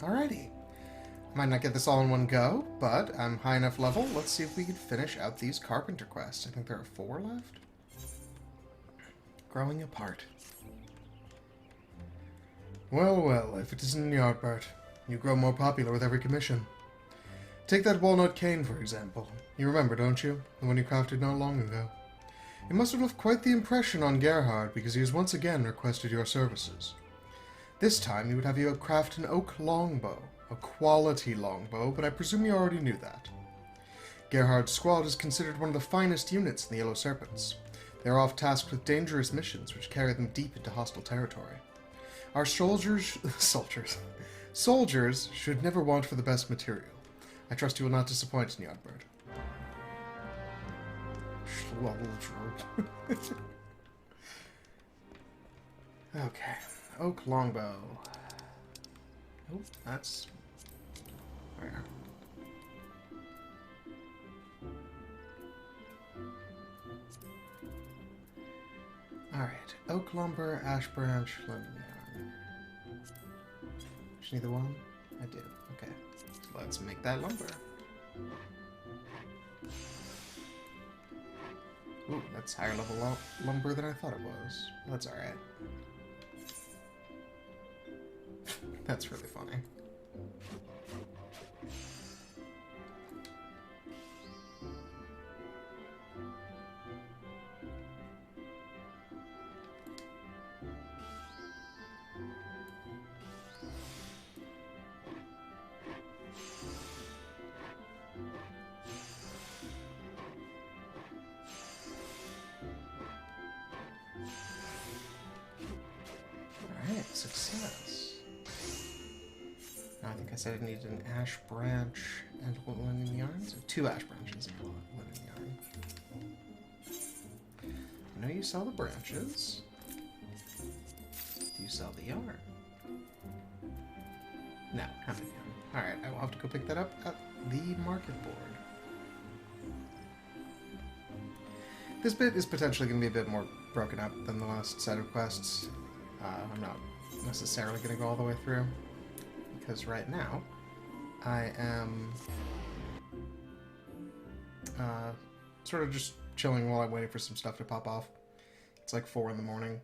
Alrighty. Might not get this all in one go, but I'm high enough level. Let's see if we can finish out these carpenter quests. I think there are 4 left. Growing apart. Well, well, if it isn't Ny'ardbert, you grow more popular with every commission. Take that walnut cane, for example. You remember, don't you? The one you crafted not long ago. It must have left quite the impression on Gerhard, because he has once again requested your services. This time he would have you craft an oak longbow. A quality longbow, but I presume you already knew that. Gerhard's squad is considered one of the finest units in the Yellow Serpents. They are oft tasked with dangerous missions, which carry them deep into hostile territory. Our soldiers should never want for the best material. I trust you will not disappoint, Ny'ardbert. Okay, oak longbow. Oh, that's rare. Alright, oak lumber, ash branch, lemon yarn. Just need the one? I do. Okay, so let's make that lumber. Ooh, that's higher level lumber than I thought it was. That's alright. That's really funny. Alright, success. Now I think I said I needed an ash branch and linen yarn. So 2 ash branches and linen yarn. I know you sell the branches. Do you sell the yarn? No, how many yarn? Alright, I will have to go pick that up at the market board. This bit is potentially going to be a bit more broken up than the last set of quests. I'm not necessarily going to go all the way through, because right now I am sort of just chilling while I'm waiting for some stuff to pop off. It's like 4 in the morning.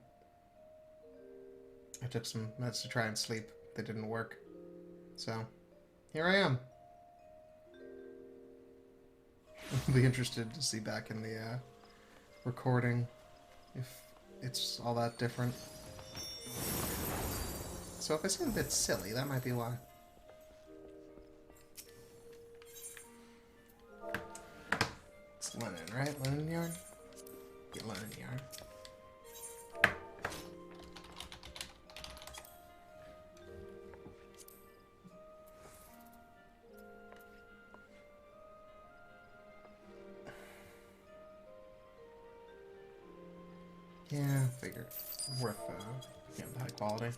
I took some meds to try and sleep. They didn't work. So, here I am. I'll be interested to see back in the recording if it's all that different. So if I seem a bit silly, that might be why. It's linen, right? Linen yarn? Get linen yarn. Yeah, figured. Worth the high quality.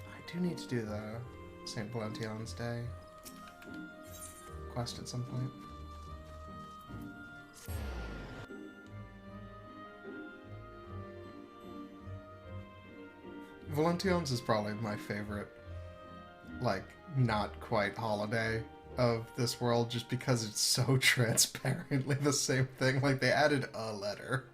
I do need to do the St. Valentine's Day quest at some point. Valentine's is probably my favorite, like, not quite holiday of this world, just because it's so transparently the same thing. Like, they added a letter.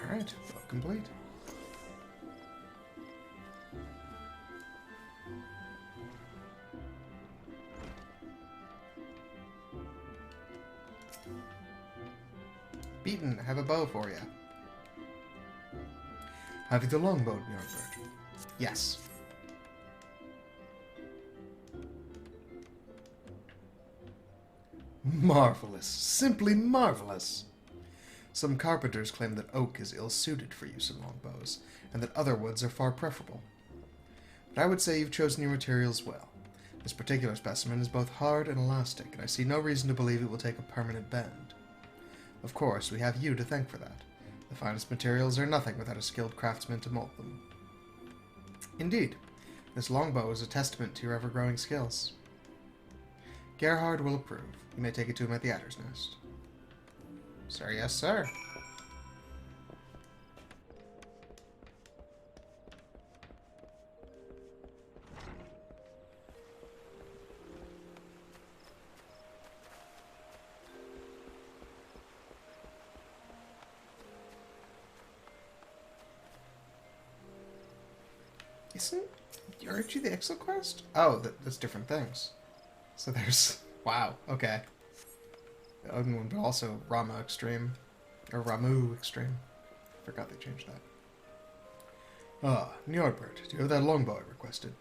Alright, well, complete. Beaten, I have a bow for you. Have you the longbow, Ny'ardbert? Yes. Marvelous. Simply marvelous. Some carpenters claim that oak is ill-suited for use in longbows, and that other woods are far preferable. But I would say you've chosen your materials well. This particular specimen is both hard and elastic, and I see no reason to believe it will take a permanent bend. Of course, we have you to thank for that. The finest materials are nothing without a skilled craftsman to mold them. Indeed, this longbow is a testament to your ever-growing skills. Gerhard will approve. You may take it to him at the Adder's Nest. Sir, yes, sir. Aren't you the Ixal quest? Oh, that's different things. So there's... Wow, okay. The Odin one, but also Rama Extreme. Or Ramu Extreme. Forgot they changed that. Ah, Ny'ardbert, do you have that longbow I requested?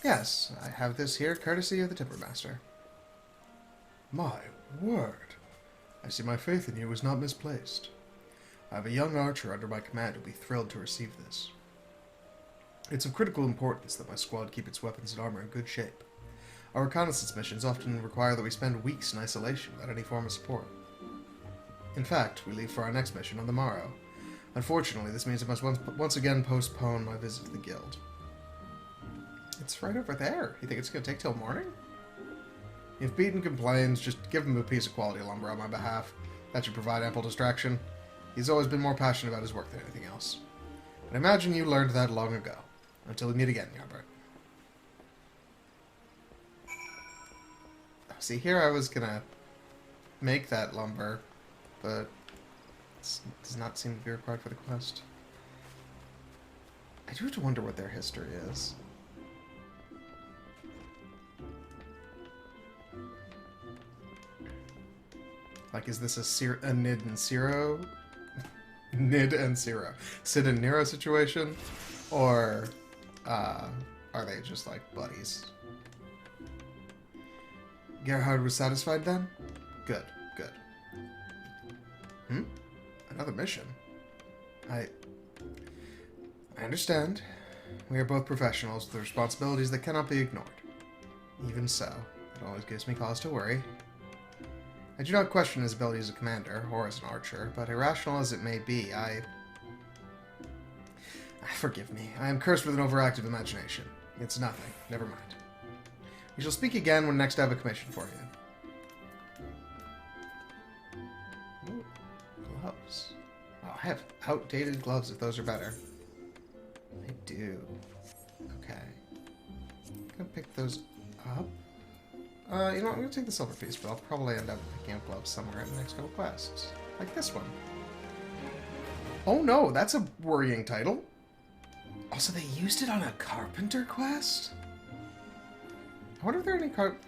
Yes, I have this here, courtesy of the timbermaster. My word. I see my faith in you was not misplaced. I have a young archer under my command who will be thrilled to receive this. It's of critical importance that my squad keep its weapons and armor in good shape. Our reconnaissance missions often require that we spend weeks in isolation without any form of support. In fact, we leave for our next mission on the morrow. Unfortunately, this means I must once again postpone my visit to the guild. It's right over there. You think it's going to take till morning? If Beaton complains, just give him a piece of quality lumber on my behalf. That should provide ample distraction. He's always been more passionate about his work than anything else. And I imagine you learned that long ago. Until we meet again, Ny'ardbert. See, here I was gonna make that lumber, but it does not seem to be required for the quest. I do have to wonder what their history is. Like, is this a Nid and Zero? Nid and Zero. Sid and Nero situation? Or are they just like buddies? Gerhard was satisfied then? Good, good. Another mission? I understand. We are both professionals with responsibilities that cannot be ignored. Even so, it always gives me cause to worry. I do not question his ability as a commander, or as an archer, but irrational as it may be, forgive me. I am cursed with an overactive imagination. It's nothing. Never mind. We shall speak again when next I have a commission for you. Ooh, gloves. Oh, I have outdated gloves if those are better. I do. Okay. I'm gonna pick those up. You know what? I'm gonna take the silver piece, but I'll probably end up picking up gloves somewhere in the next couple quests. Like this one. Oh no, that's a worrying title. Also, they used it on a carpenter quest? I wonder if there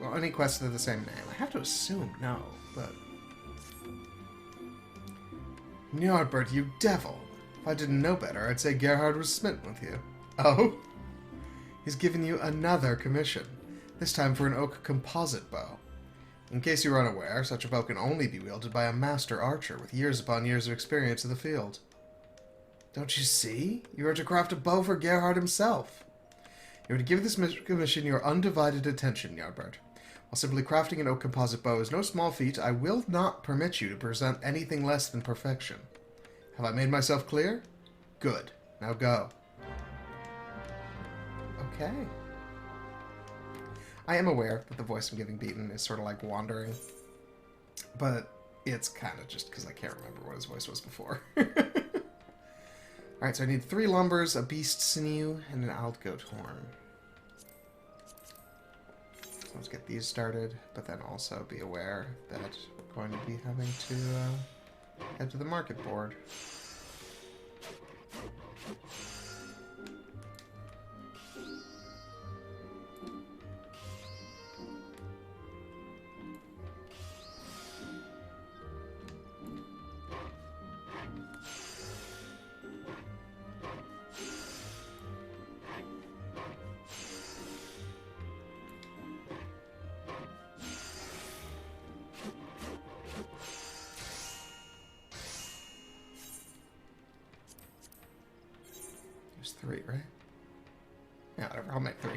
are any quests that are the same name. I have to assume no, but... Ny'ardbert, you devil! If I didn't know better, I'd say Gerhard was smitten with you. Oh? He's given you another commission. This time for an oak composite bow. In case you were unaware, such a bow can only be wielded by a master archer with years upon years of experience in the field. Don't you see? You are to craft a bow for Gerhard himself. You are to give this commission your undivided attention, Ny'ardbert. While simply crafting an oak composite bow is no small feat, I will not permit you to present anything less than perfection. Have I made myself clear? Good. Now go. Okay. I am aware that the voice I'm giving Beaton is sort of like wandering, but it's kind of just because I can't remember what his voice was before. Alright, so I need 3 lumbers, a beast sinew, and an owl goat horn. So let's get these started, but then also be aware that we're going to be having to head to the market board. 3, right? Yeah, whatever. I'll make 3.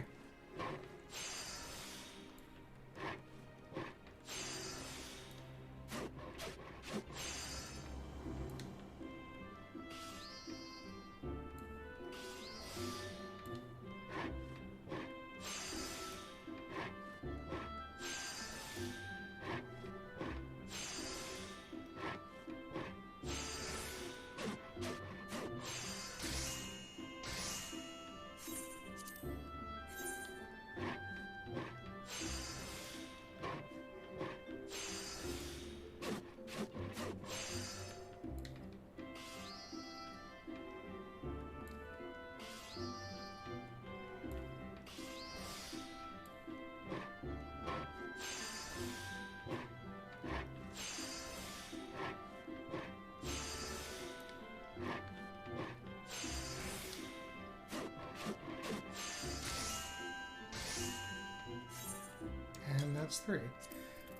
That's 3.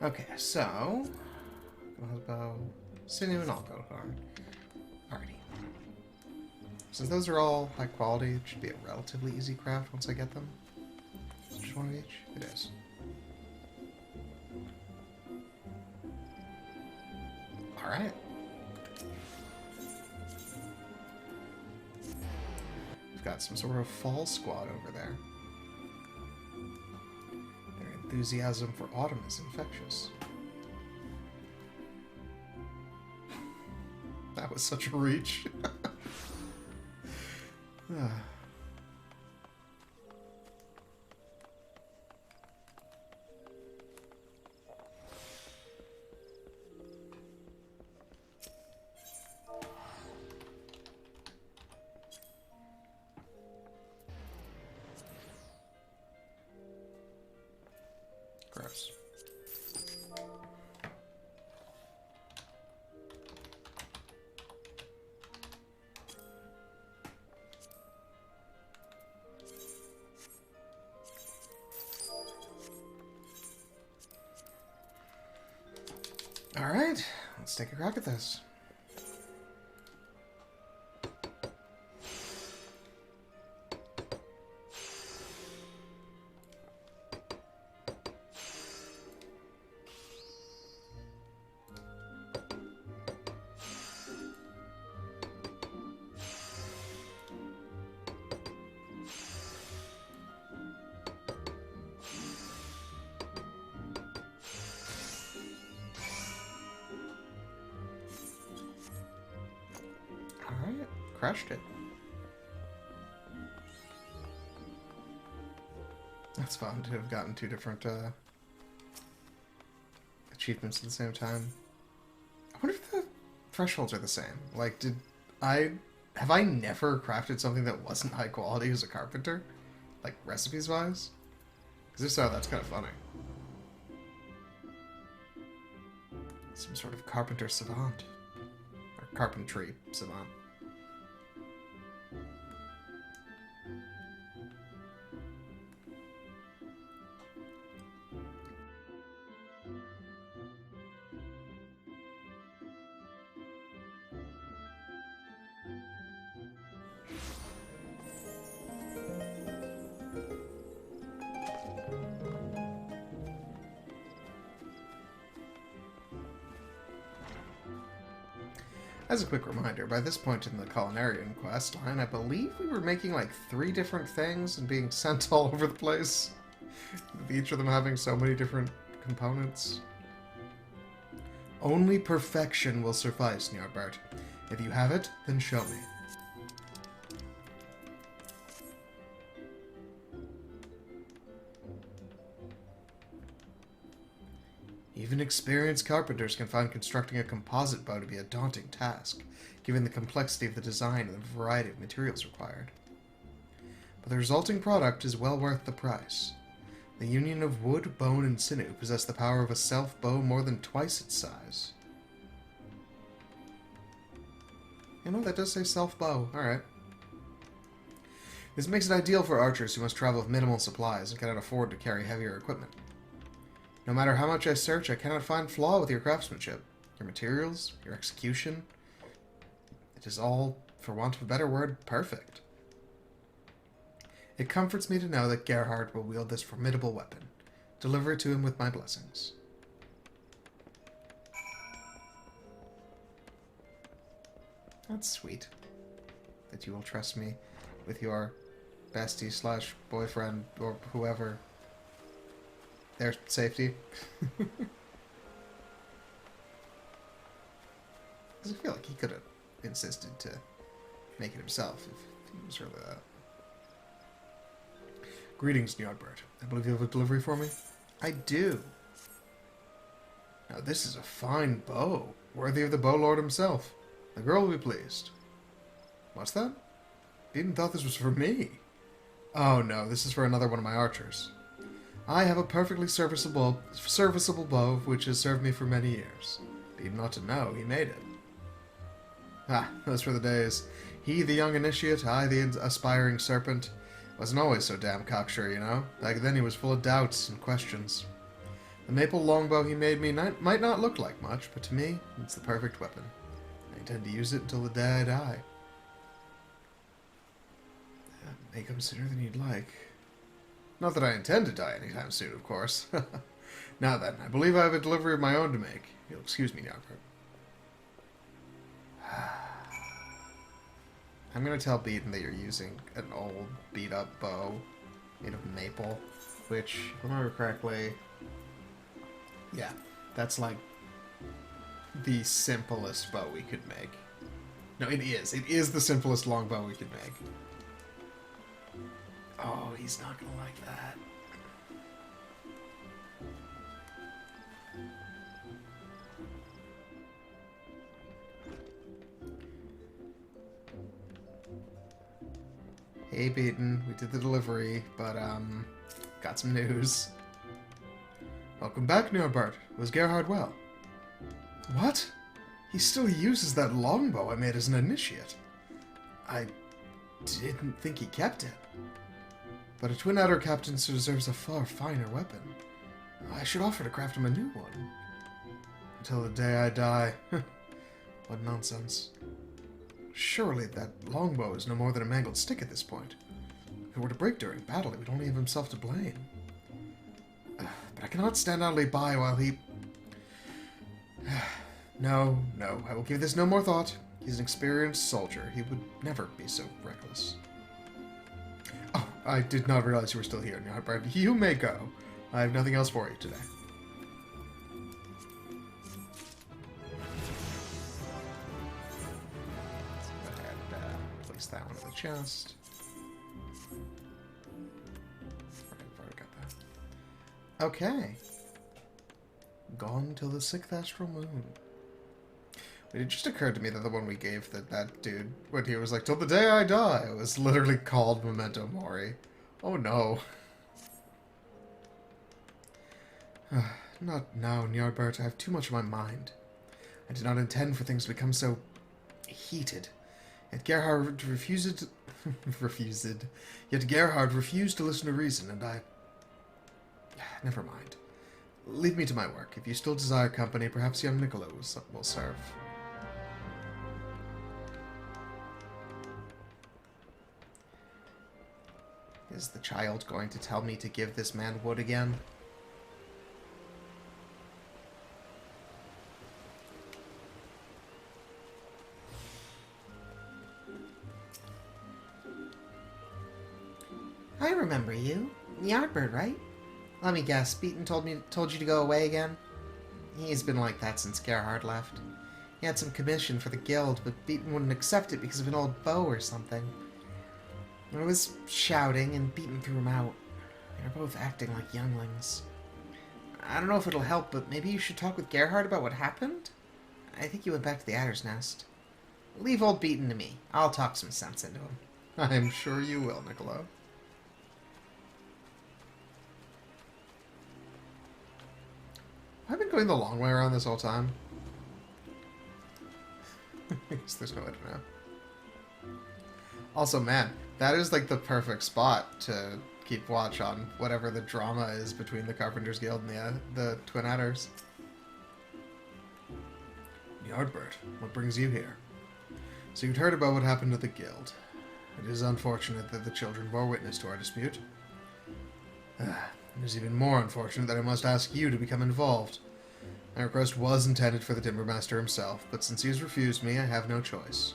Okay, so bow, sinew, and algo horn. Alrighty. Since those are all high quality, it should be a relatively easy craft once I get them. Just one of each? It is. Alright. We've got some sort of fall squad over there. Enthusiasm for autumn is infectious. That was such a reach. Gross. All right, let's take a crack at this. Crushed it. That's fun to have gotten 2 different achievements at the same time. I wonder if the thresholds are the same. Like, have I never crafted something that wasn't high quality as a carpenter? Like, recipes-wise? Because if so, that's kind of funny. Some sort of carpenter savant. Or carpentry savant. As a quick reminder, by this point in the Culinarian quest line, I believe we were making like 3 different things and being sent all over the place. With each of them having so many different components. Only perfection will suffice, Ny'ardbert. If you have it, then show me. Even experienced carpenters can find constructing a composite bow to be a daunting task, given the complexity of the design and the variety of materials required. But the resulting product is well worth the price. The union of wood, bone, and sinew possess the power of a self-bow more than twice its size. You know, that does say self-bow. Alright. This makes it ideal for archers who must travel with minimal supplies and cannot afford to carry heavier equipment. No matter how much I search, I cannot find flaw with your craftsmanship, your materials, your execution. It is all, for want of a better word, perfect. It comforts me to know that Gerhard will wield this formidable weapon. Deliver it to him with my blessings. That's sweet. That you will trust me with your bestie slash boyfriend or whoever. Their safety. Because I feel like he could have insisted to make it himself if he was really that. Greetings, Ny'ardbert. I believe you have a delivery for me? I do. Now this is a fine bow, worthy of the bow lord himself. The girl will be pleased. What's that? Beaton thought this was for me. Oh no, this is for another one of my archers. I have a perfectly serviceable bow which has served me for many years. Beaton ought to know, he made it. Ah, those were the days. He, the young initiate, I, the aspiring serpent. Wasn't always so damn cocksure, you know. Back then he was full of doubts and questions. The maple longbow he made me might not look like much, but to me, it's the perfect weapon. I intend to use it until the day I die. May come sooner than you'd like. Not that I intend to die anytime soon, of course. Now then, I believe I have a delivery of my own to make. You'll excuse me, Ny'ardbert. I'm going to tell Beaton that you're using an old, beat-up bow made of maple, which, if I remember correctly, yeah, that's like the simplest bow we could make. No, it is. It is the simplest longbow we could make. Oh, he's not going to like that. Hey, Beaton, we did the delivery, but, got some news. Welcome back, Ny'ardbert. Was Gerhard well? What? He still uses that longbow I made as an initiate. I didn't think he kept it. But a Twin Adder captain deserves a far finer weapon. I should offer to craft him a new one. Until the day I die. What nonsense. Surely that longbow is no more than a mangled stick at this point. If it were to break during battle, he would only have himself to blame. But I cannot stand idly by while he... No, I will give this no more thought. He's an experienced soldier. He would never be so reckless. Oh, I did not realize you were still here, Ny'ardbert. You may go. I have nothing else for you today. That one in the chest. I've already got that. Okay. Gone till the 6th astral moon. It just occurred to me that the one we gave that dude, when he was like, till the day I die, was literally called Memento Mori. Oh no. Not now, Ny'ardbert. I have too much on my mind. I did not intend for things to become so heated. Yet Gerhard refused to listen to reason, and I... Never mind. Leave me to my work. If you still desire company, perhaps young Niccolo will serve. Is the child going to tell me to give this man wood again? I remember you. Ny'ardbert, right? Let me guess, Beaton told you to go away again? He's been like that since Gerhard left. He had some commission for the guild, but Beaton wouldn't accept it because of an old bow or something. I was shouting, and Beaton threw him out. They were both acting like younglings. I don't know if it'll help, but maybe you should talk with Gerhard about what happened? I think he went back to the Adder's Nest. Leave old Beaton to me. I'll talk some sense into him. I'm sure you will, Niccolo. I've been going the long way around this whole time. There's no way to know. Also, man, that is like the perfect spot to keep watch on whatever the drama is between the Carpenters Guild and the Twin Adders. Ny'ardbert, what brings you here? So you'd heard about what happened to the guild. It is unfortunate that the children bore witness to our dispute. It is even more unfortunate that I must ask you to become involved. My request was intended for the timbermaster himself, but since he has refused me, I have no choice.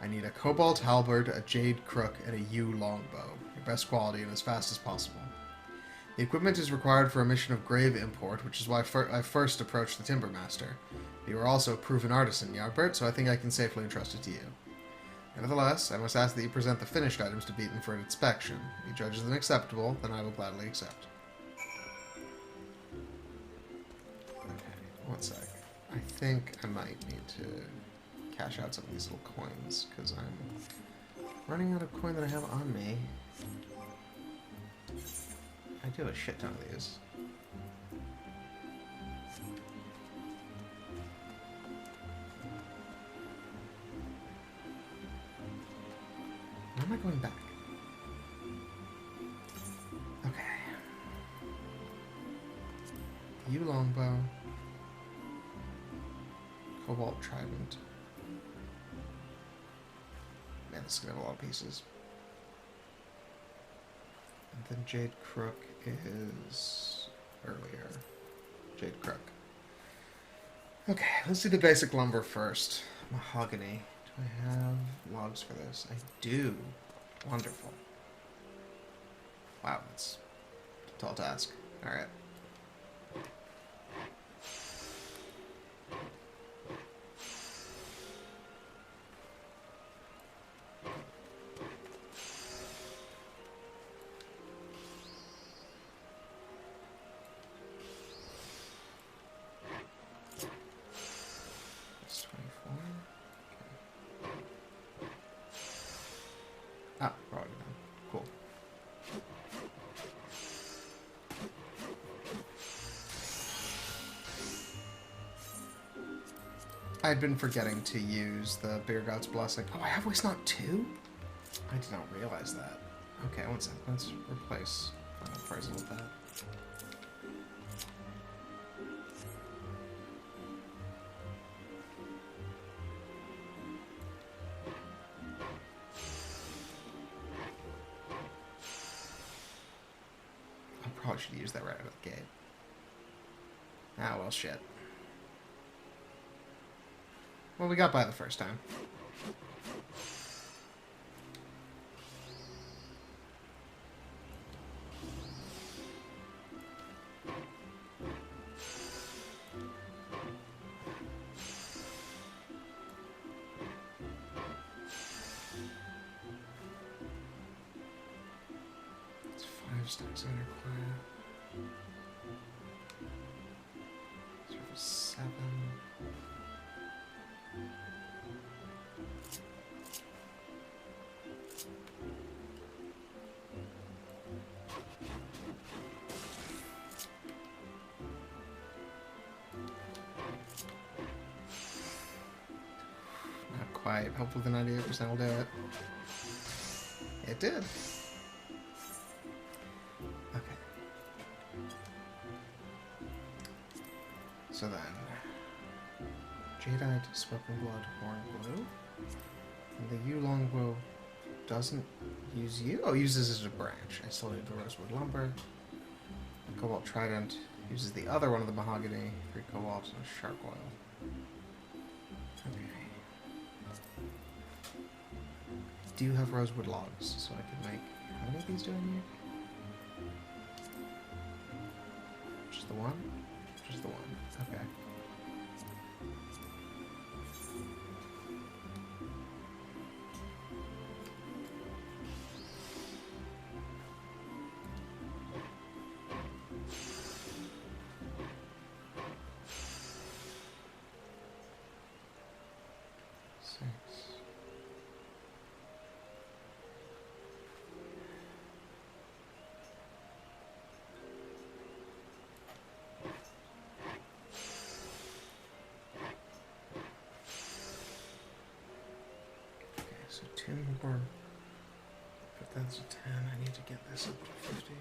I need a cobalt halberd, a jade crook, and a yew longbow, your best quality and as fast as possible. The equipment is required for a mission of grave import, which is why I first approached the timbermaster. You are also a proven artisan, Ny'ardbert, so I think I can safely entrust it to you. Nevertheless, I must ask that you present the finished items to Beaton for inspection. If he judges them acceptable, then I will gladly accept. Okay, one sec. I think I might need to cash out some of these little coins, because I'm running out of coin that I have on me. I do a shit ton of these. Where am I going back? Okay. Yew longbow. Cobalt trident. Man, this is gonna have a lot of pieces. And then jade crook is earlier. Jade crook. Okay, let's do the basic lumber first. Mahogany. Do I have logs for this? I do. Wonderful. Wow, that's a tall task. Alright. Ah, probably done. Cool. I'd been forgetting to use the Beer God's Blessing. Oh, I have waste not 2? I did not realize that. Okay, one second. Let's replace Final Appraisal with that. Probably should use that right out of the gate. Ah, well, shit. Well, we got by the first time. It's 5 stacks under quiet. 7. Not quite. Hopefully the 98% will do it. It did. Okay. So then, Jadeite, Spoken Blood, Horn Blue. And the yew longbow doesn't use yew. Oh, uses it as a branch. I still need the rosewood lumber. The cobalt trident uses the other one of the mahogany, 3 cobalt, and a shark oil. Okay. I do have rosewood logs, so I can make. How many of these do I need? Just the one? Just the one. Okay. So 2 more. But that's a 10. I need to get this up to 50.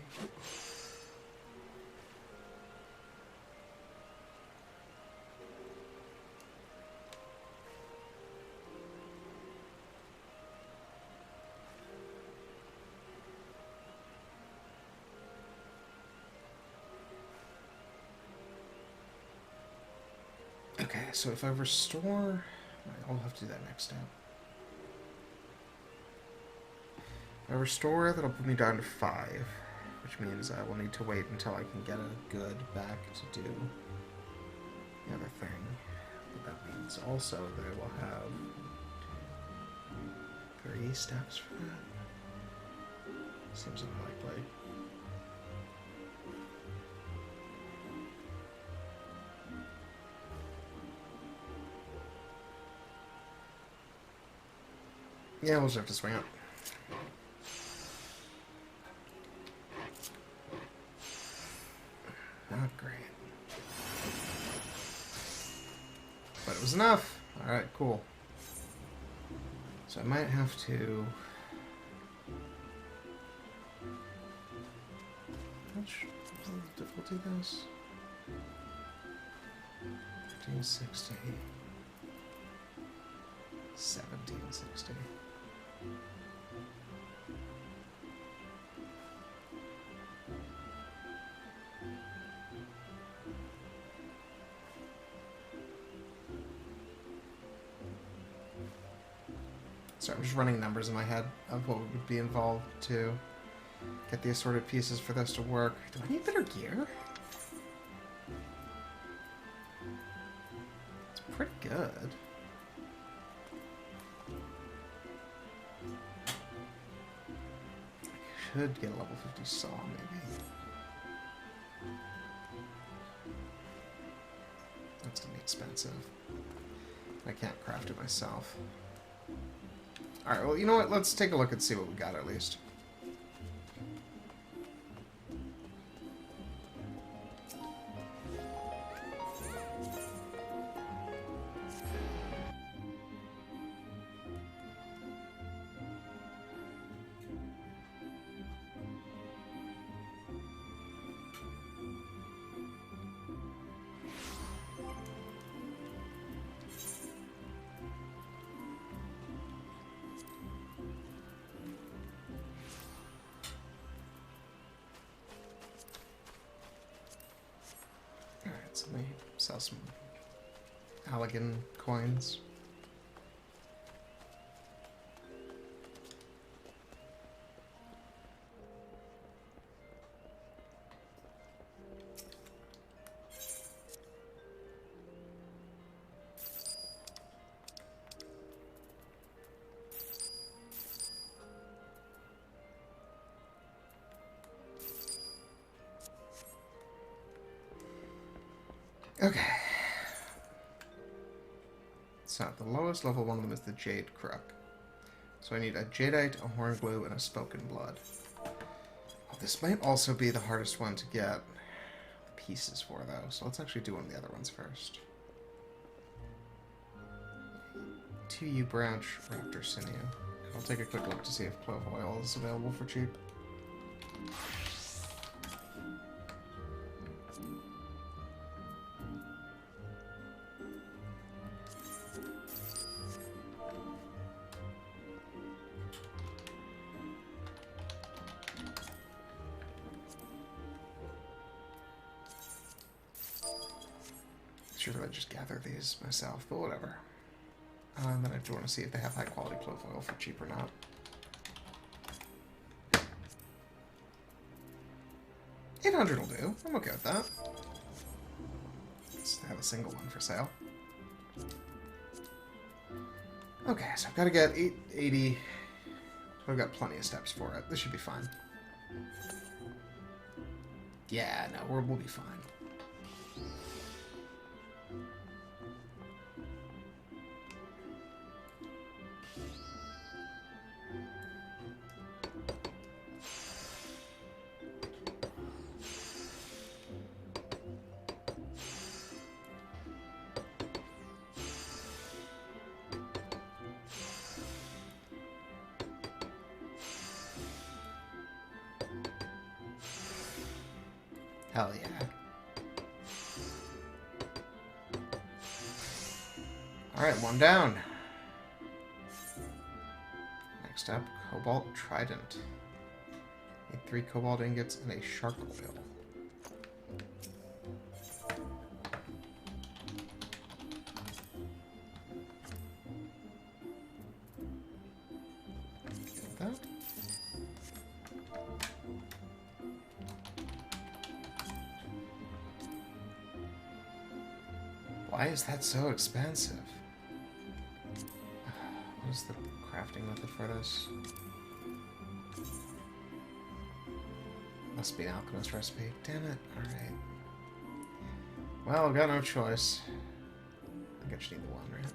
Okay, so if I restore... I'll have to do that next step. If I restore, that'll put me down to 5, which means I will need to wait until I can get a good back to do the other thing. But that means also that I will have 3 steps for that. Seems unlikely. Yeah, we'll just have to swing it. Not great. But it was enough! Alright, cool. So I might have to... How much difficulty this? 1560. 1760. So I'm just running numbers in my head of what would be involved to get the assorted pieces for this to work. Do I need better gear? It's pretty good. I should get a level 50 saw, maybe. That's gonna be expensive. I can't craft it myself. Alright, well, you know what? Let's take a look and see what we got, at least. So let me sell some Allegan coins. Okay. So, the lowest level one of them is the Jade Crook. So I need a Jadeite, a Horn Glue, and a Spoken Blood. Oh, this might also be the hardest one to get pieces for, though. So let's actually do one of the other ones first. 2U Branch, Raptor Sinew. I'll take a quick look to see if Clove Oil is available for cheap. Should really just gather these myself, but whatever. And then I do want to see if they have high quality clove oil for cheap or not. $800 will do. I'm okay with that. Let's have a single one for sale. Okay, so I've got to get 880. So I've got plenty of steps for it. This should be fine. Yeah, no, we'll be fine. Hell yeah. Alright, one down. Next up, Cobalt Trident. Need 3 cobalt ingots and a shark oil. Why is that so expensive? What is the crafting method for this? Must be an alchemist recipe. Damn it. Alright. Well, I've got no choice. I guess you need the one, right?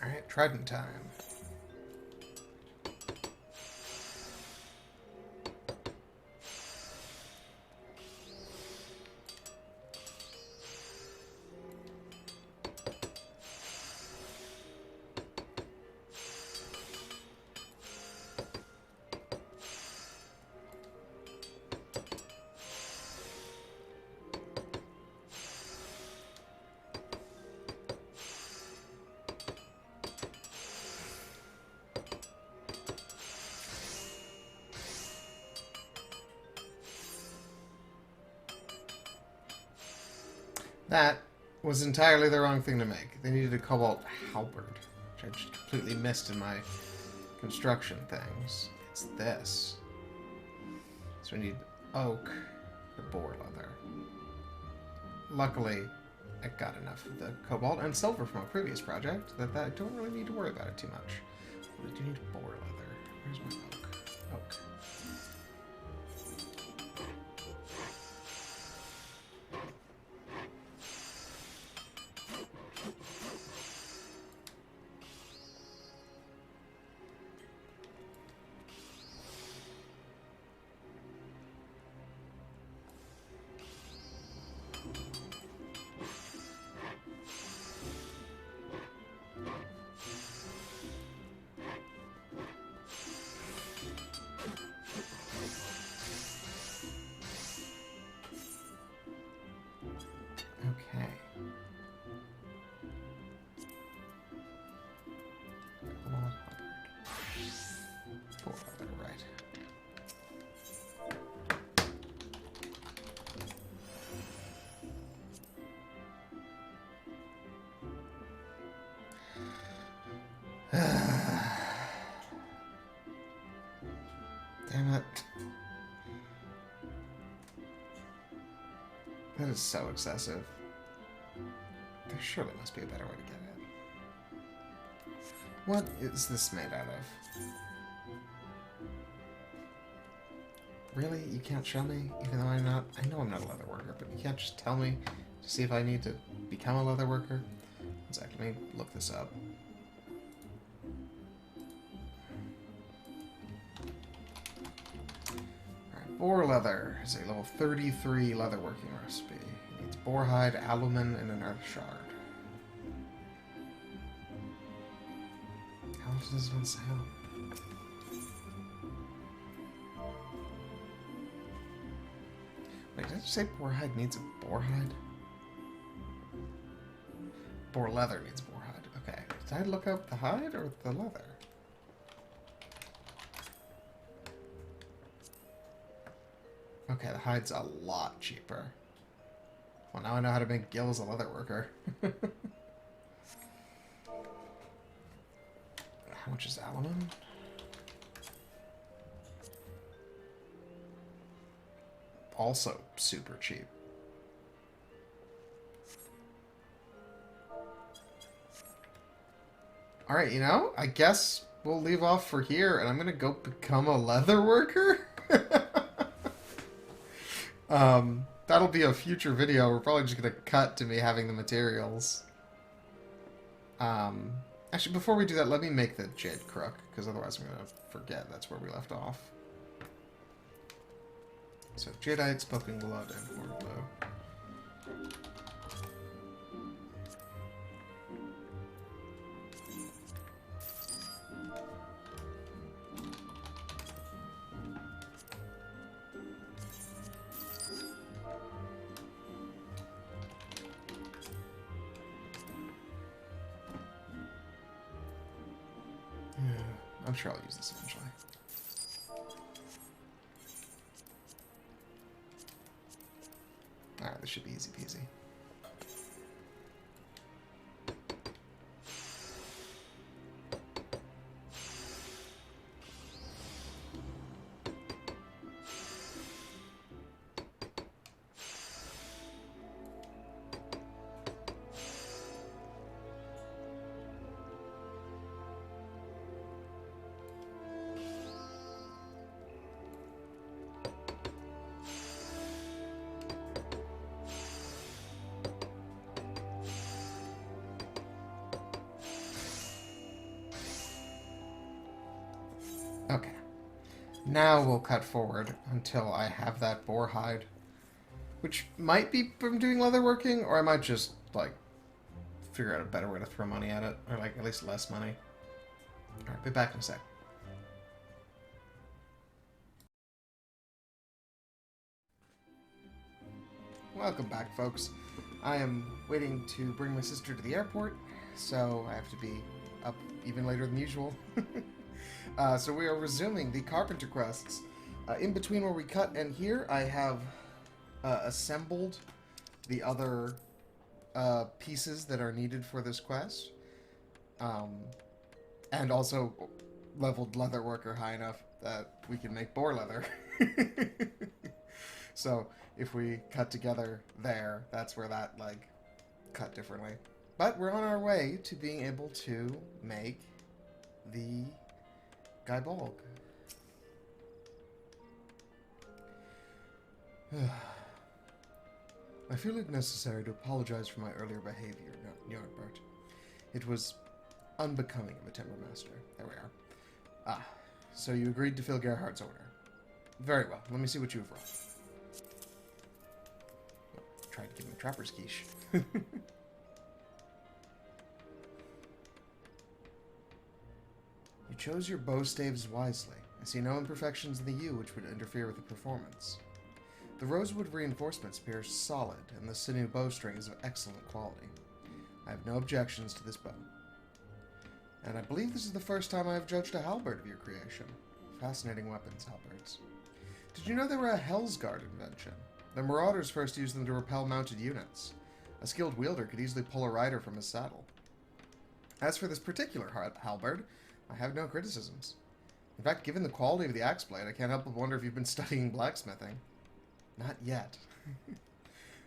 Alright, trident time. That was entirely the wrong thing to make. They needed a cobalt halberd, which I just completely missed in my construction things. It's this. So we need oak, the boar leather. Luckily, I got enough of the cobalt and silver from a previous project that I don't really need to worry about it too much. But I do need boar leather. Where's my oak? Oak. Okay. Boar leather, right. Damn it. That is so excessive. There surely must be a better way to get it. What is this made out of? Really? You can't show me? Even though I know I'm not a leather worker, but you can't just tell me to see if I need to become a leather worker? One sec, let me look this up. Alright, boar leather is a level 33 leather working recipe. It needs boar hide, alumen, and an earth shard. How much does this one sell? Wait, did I just say boar hide needs a boar hide? Boar leather needs boar hide. Okay. Did I look up the hide or the leather? Okay, the hide's a lot cheaper. Well, now I know how to make Gil as a leather worker. How much is aluminum? Also super cheap. Alright, you know, I guess we'll leave off for here, and I'm gonna go become a leather worker? That'll be a future video. We're probably just gonna cut to me having the materials. Actually, before we do that, let me make the jade crook, because otherwise I'm gonna forget that's where we left off. So, jadeite, smoking blood, and horn bow. I'm sure I'll use this eventually. Alright, this should be easy peasy. Now we'll cut forward until I have that boar hide. Which might be from doing leatherworking, or I might just, like, figure out a better way to throw money at it. Or, like, at least less money. Alright, be back in a sec. Welcome back, folks. I am waiting to bring my sister to the airport, so I have to be up even later than usual. So we are resuming the carpenter quests. In between where we cut and here, I have assembled the other pieces that are needed for this quest. And also leveled leatherworker high enough that we can make boar leather. So if we cut together there, that's where that, like, cut differently. But we're on our way to being able to make the Guy Bolg. I feel it necessary to apologize for my earlier behavior, Ny'ardbert. It was unbecoming of a timbermaster. There we are. Ah, so you agreed to fill Gerhardt's order. Very well. Let me see what you have brought. Tried to give him a trapper's quiche. You chose your bow staves wisely. I see no imperfections in the yew which would interfere with the performance. The rosewood reinforcements appear solid, and the sinew bowstring is of excellent quality. I have no objections to this bow. And I believe this is the first time I have judged a halberd of your creation. Fascinating weapons, halberds. Did you know they were a Hellsguard invention? The Marauders first used them to repel mounted units. A skilled wielder could easily pull a rider from his saddle. As for this particular halberd, I have no criticisms. In fact, given the quality of the axe blade, I can't help but wonder if you've been studying blacksmithing. Not yet.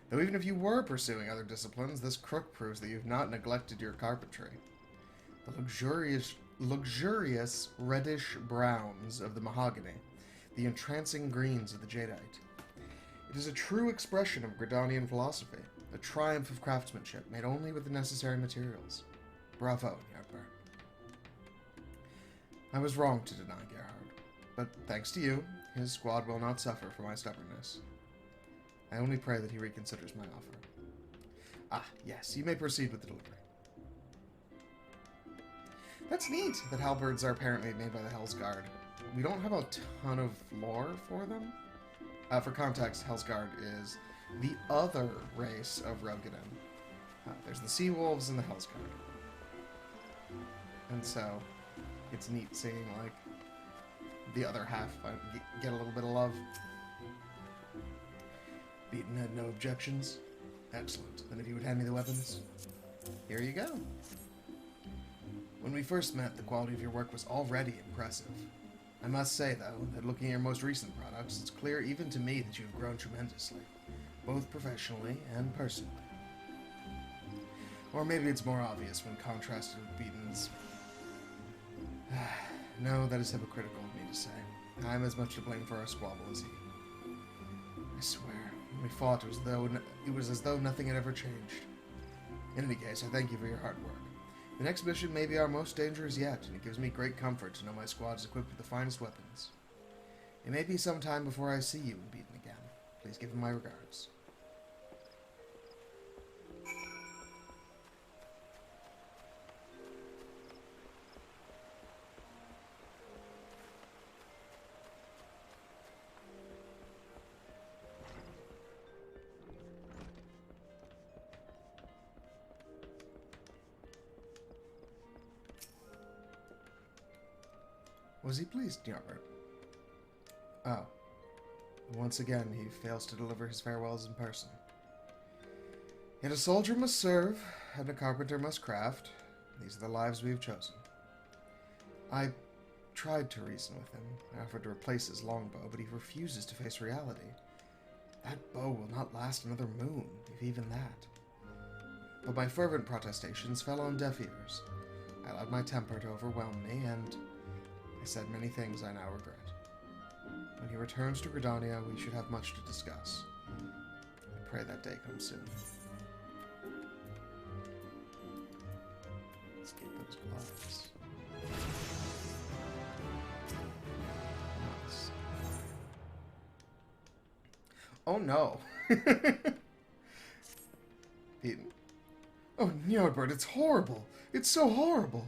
Though even if you were pursuing other disciplines, this crook proves that you've not neglected your carpentry. The luxurious reddish browns of the mahogany, the entrancing greens of the jadeite. It is a true expression of Gridanian philosophy, a triumph of craftsmanship made only with the necessary materials. Bravo, Ny'ardbert. I was wrong to deny Gerhard, but thanks to you, his squad will not suffer for my stubbornness. I only pray that he reconsiders my offer. Ah, yes, you may proceed with the delivery. That's neat that halberds are apparently made by the Hellsguard. We don't have a ton of lore for them. For context, Hellsguard is the other race of Rogadan. There's the Sea Wolves and the Hellsguard. And so, it's neat seeing, like, the other half get a little bit of love. Beaton had no objections. Excellent. Then if you would hand me the weapons. Here you go. When we first met, the quality of your work was already impressive. I must say, though, that looking at your most recent products, it's clear even to me that you've grown tremendously, both professionally and personally. Or maybe it's more obvious when contrasted with Beaton's. No, that is hypocritical of me to say. I'm as much to blame for our squabble as he. I swear, when we fought, it was as though nothing had ever changed. In any case, I thank you for your hard work. The next mission may be our most dangerous yet, and it gives me great comfort to know my squad is equipped with the finest weapons. It may be some time before I see you in Beaton again. Please give him my regards. Was he pleased, Ny'ardbert? Oh. Once again, he fails to deliver his farewells in person. Yet a soldier must serve, and a carpenter must craft. These are the lives we have chosen. I tried to reason with him. I offered to replace his longbow, but he refuses to face reality. That bow will not last another moon, if even that. But my fervent protestations fell on deaf ears. I allowed my temper to overwhelm me, and I said many things I now regret. When he returns to Gridania, we should have much to discuss. I pray that day comes soon. Let's get those gloves. Nice. Oh no. Beaten. Oh, Ny'ardbert, it's horrible. It's so horrible.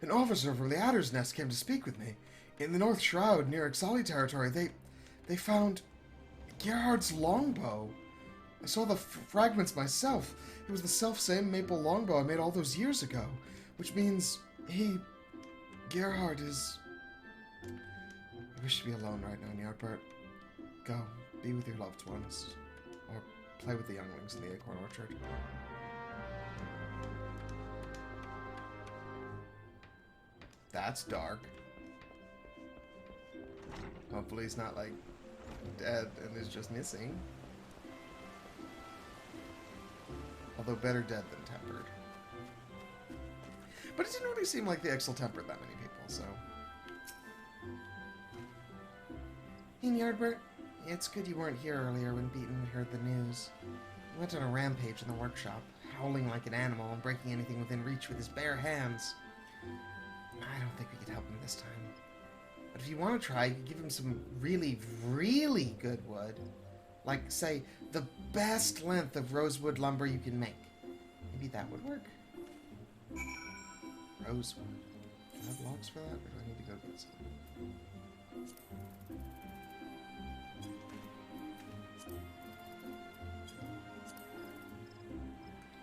An officer from the Adder's Nest came to speak with me. In the North Shroud, near Ixali territory, they found Gerhard's longbow. I saw the fragments myself. It was the self-same maple longbow I made all those years ago. Which means Gerhard is... I wish to be alone right now, Ny'ardbert. Go, be with your loved ones. Or play with the younglings in the acorn orchard. That's dark. Hopefully he's not, like, dead and is just missing. Although better dead than tempered. But it didn't really seem like the Ixal tempered that many people, so... Hey, Ny'ardbert. It's good you weren't here earlier when Beaton heard the news. He went on a rampage in the workshop, howling like an animal and breaking anything within reach with his bare hands. I don't think we could help him this time. But if you want to try, you could give him some really, really good wood. Like, say, the best length of rosewood lumber you can make. Maybe that would work. Rosewood. Do I have logs for that, or do I need to go get some?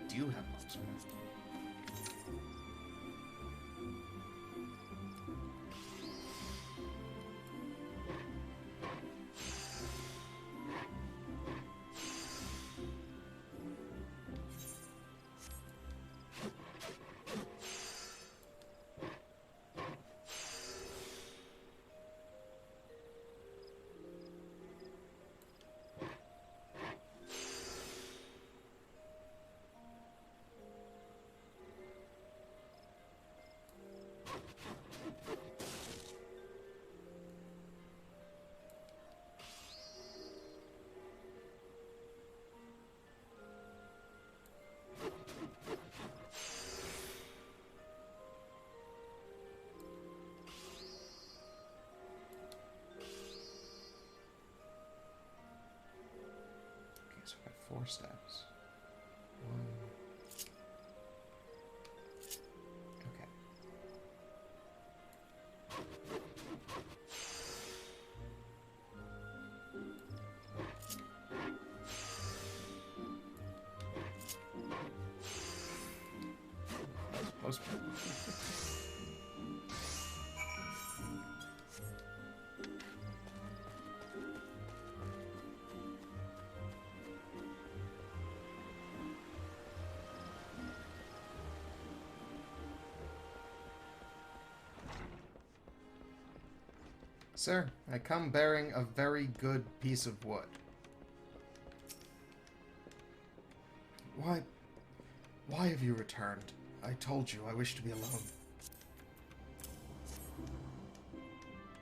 Do you have logs for that? So I got 4 steps. 1. Okay. That was close. Sir, I come bearing a very good piece of wood. Why have you returned? I told you I wish to be alone.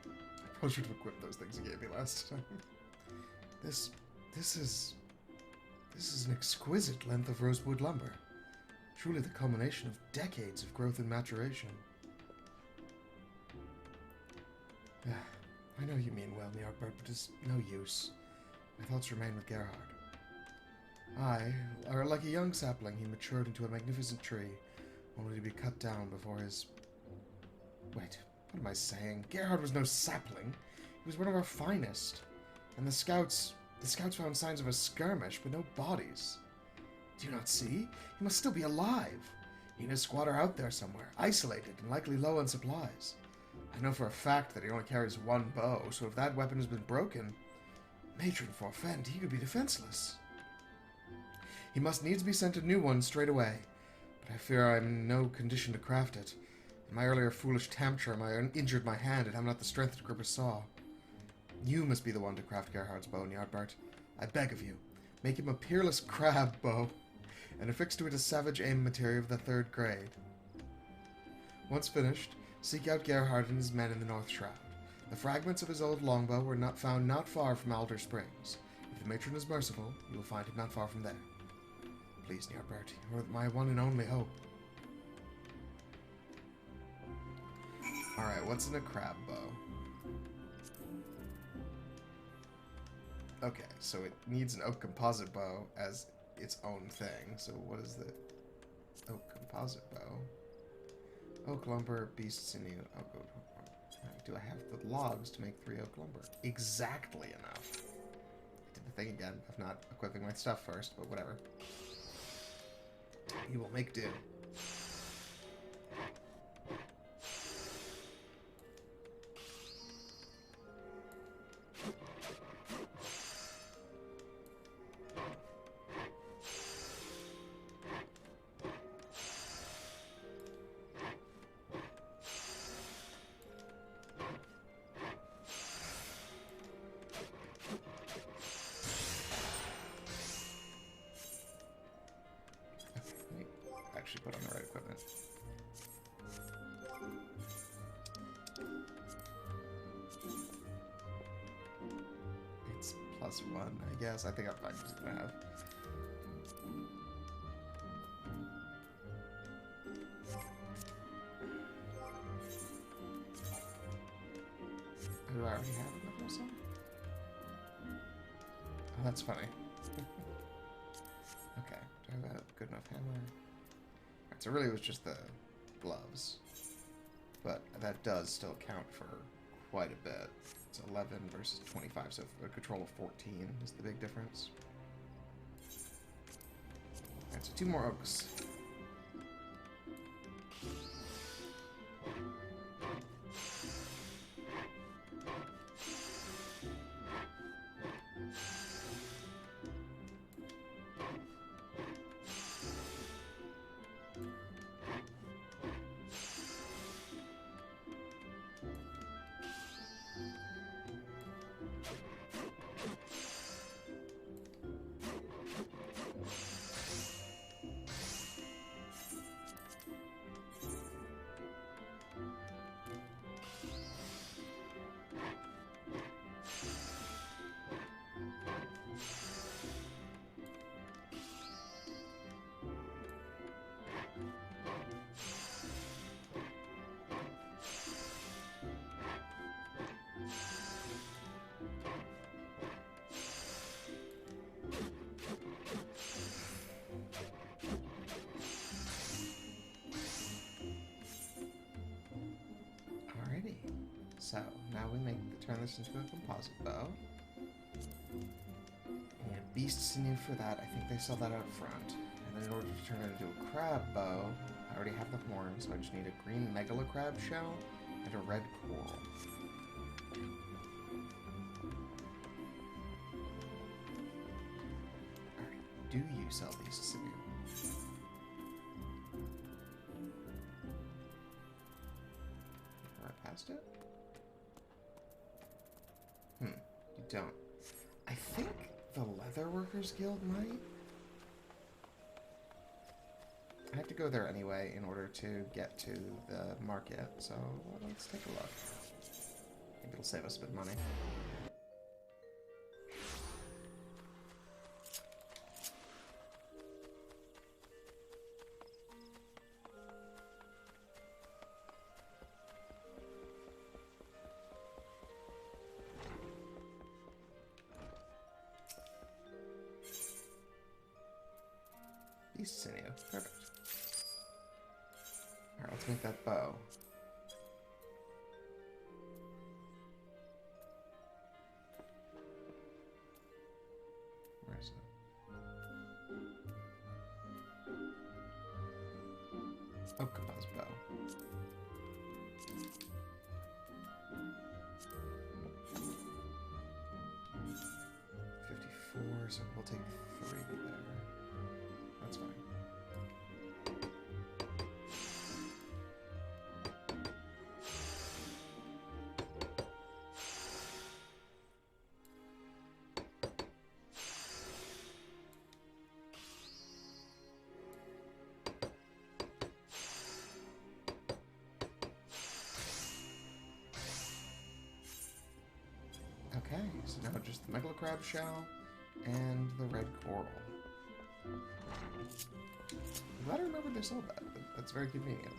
I probably should have equipped those things you gave me last time. This is an exquisite length of rosewood lumber. Truly the culmination of decades of growth and maturation. I know you mean well, Ny'ardbert, but it's no use. My thoughts remain with Gerhard. Like a young sapling, he matured into a magnificent tree, only to be cut down before his... Wait, what am I saying? Gerhard was no sapling. He was one of our finest. And the scouts found signs of a skirmish, but no bodies. Do you not see? He must still be alive. He and his squad are out there somewhere, isolated and likely low on supplies. I know for a fact that he only carries 1 bow, so if that weapon has been broken, Matron forfend, he could be defenseless. He must needs be sent a new one straight away, but I fear I am in no condition to craft it. In my earlier foolish tantrum, I injured my hand and have not the strength to grip a saw. You must be the one to craft Gerhard's bow, Ny'ardbert. I beg of you, make him a peerless crab bow, and affix to it a savage aim material of the 3rd grade. Once finished, seek out Gerhard and his men in the North Shroud. The fragments of his old longbow were found not far from Alder Springs. If the matron is merciful, you will find him not far from there. Please, Ny'ardbert, you are my one and only hope. Alright, what's in a crab bow? Okay, so it needs an oak composite bow as its own thing. So what is the oak composite bow? Oak lumber, beast sinew, oak. Do I have the logs to make 3 oak lumber? Exactly enough. I did the thing again of not equipping my stuff first, but whatever. You will make do. Actually put on the right equipment. It's +1, I guess. I think I'm fine just gonna have. Do I already have enough or something? Oh, that's funny. Okay, do I have a good enough hammer? Alright, so really it was just the gloves. But that does still count for quite a bit. It's 11 versus 25, so a control of 14 is the big difference. Alright, so 2 more oaks. So, now we turn this into a composite bow. And beast sinew for that, I think they sell that out front. And then in order to turn it into a crab bow, I already have the horn, so I just need a green megala crab shell and a red coral. Alright, do you sell beast sinew? Right past it? You don't. I think the Leatherworkers Guild might? I have to go there anyway in order to get to the market, so let's take a look. I think it'll save us a bit of money. Beast sinew. Perfect. Alright, let's make that bow. Where is it? Oh, composite bow. $54, so we'll take 3 there. That's fine. Okay, so now just the megala crab shell and the red coral. I'm glad I remembered they sold that. That's very convenient.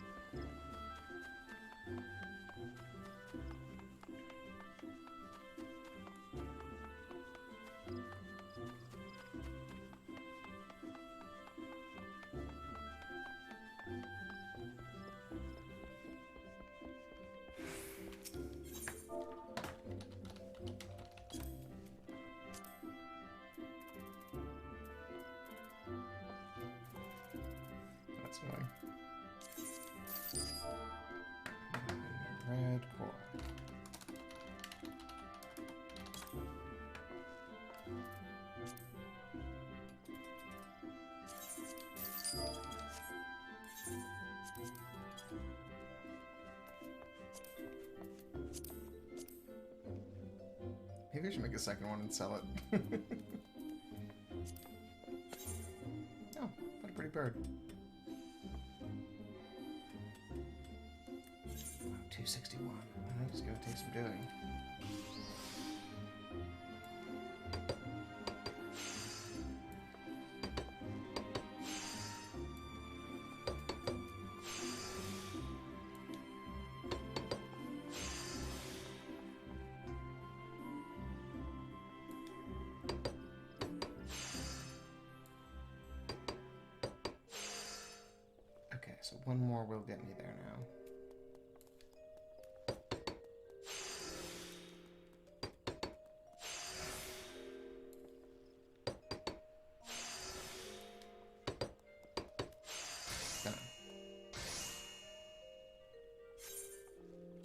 Maybe I should make a second one and sell it. Oh, what a pretty bird. Wow, 261. That's gonna take some doing. Okay, so one more will get me there now. Done.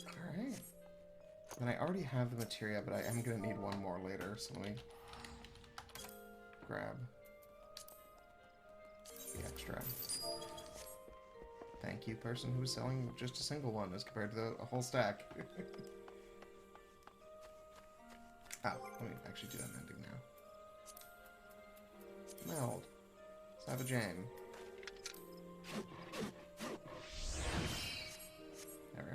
Alright. And I already have the materia, but I am going to need one more later, so let me grab the extra. Thank you, person who was selling just a single one as compared to a whole stack. Oh, let me actually do that ending now. Meld. Let's have a jam. There we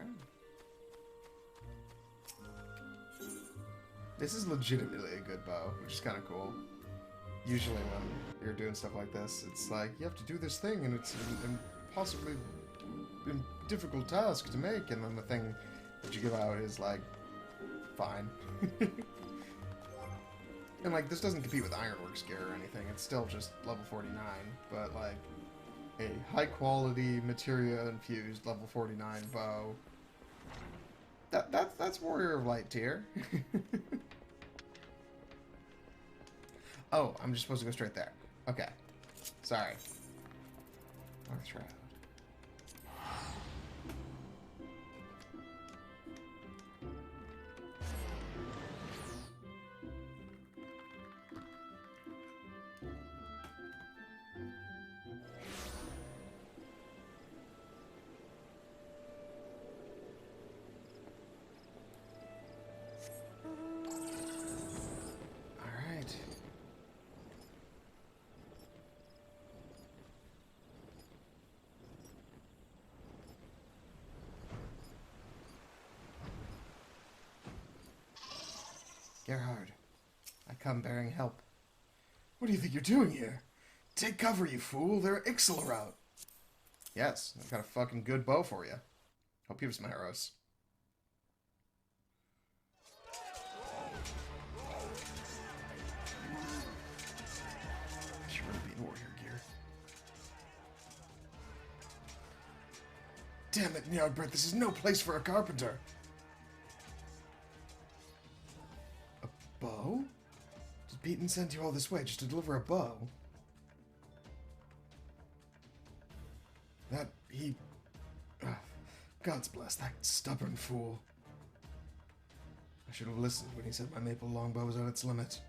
go. This is legitimately a good bow, which is kind of cool. Usually when you're doing stuff like this, it's like, you have to do this thing, and it's impossibly difficult task to make, and then the thing that you give out is, like, fine. And, like, this doesn't compete with Ironworks gear or anything, it's still just level 49, but, like, a high-quality, materia-infused level 49 bow. That's Warrior of Light tier. Oh, I'm just supposed to go straight there. Okay. Sorry. North Shroud. Gerhard, I come bearing help. What do you think you're doing here? Take cover, you fool. There are Ixalar out. Yes, I've got a fucking good bow for you. Hope you have some arrows. Should really be in warrior gear. Damn it, Ny'ardbert, this is no place for a carpenter. Bow? Did Beaton send you all this way just to deliver a bow? That he... God's bless that stubborn fool. I should have listened when he said my maple longbow was at its limit.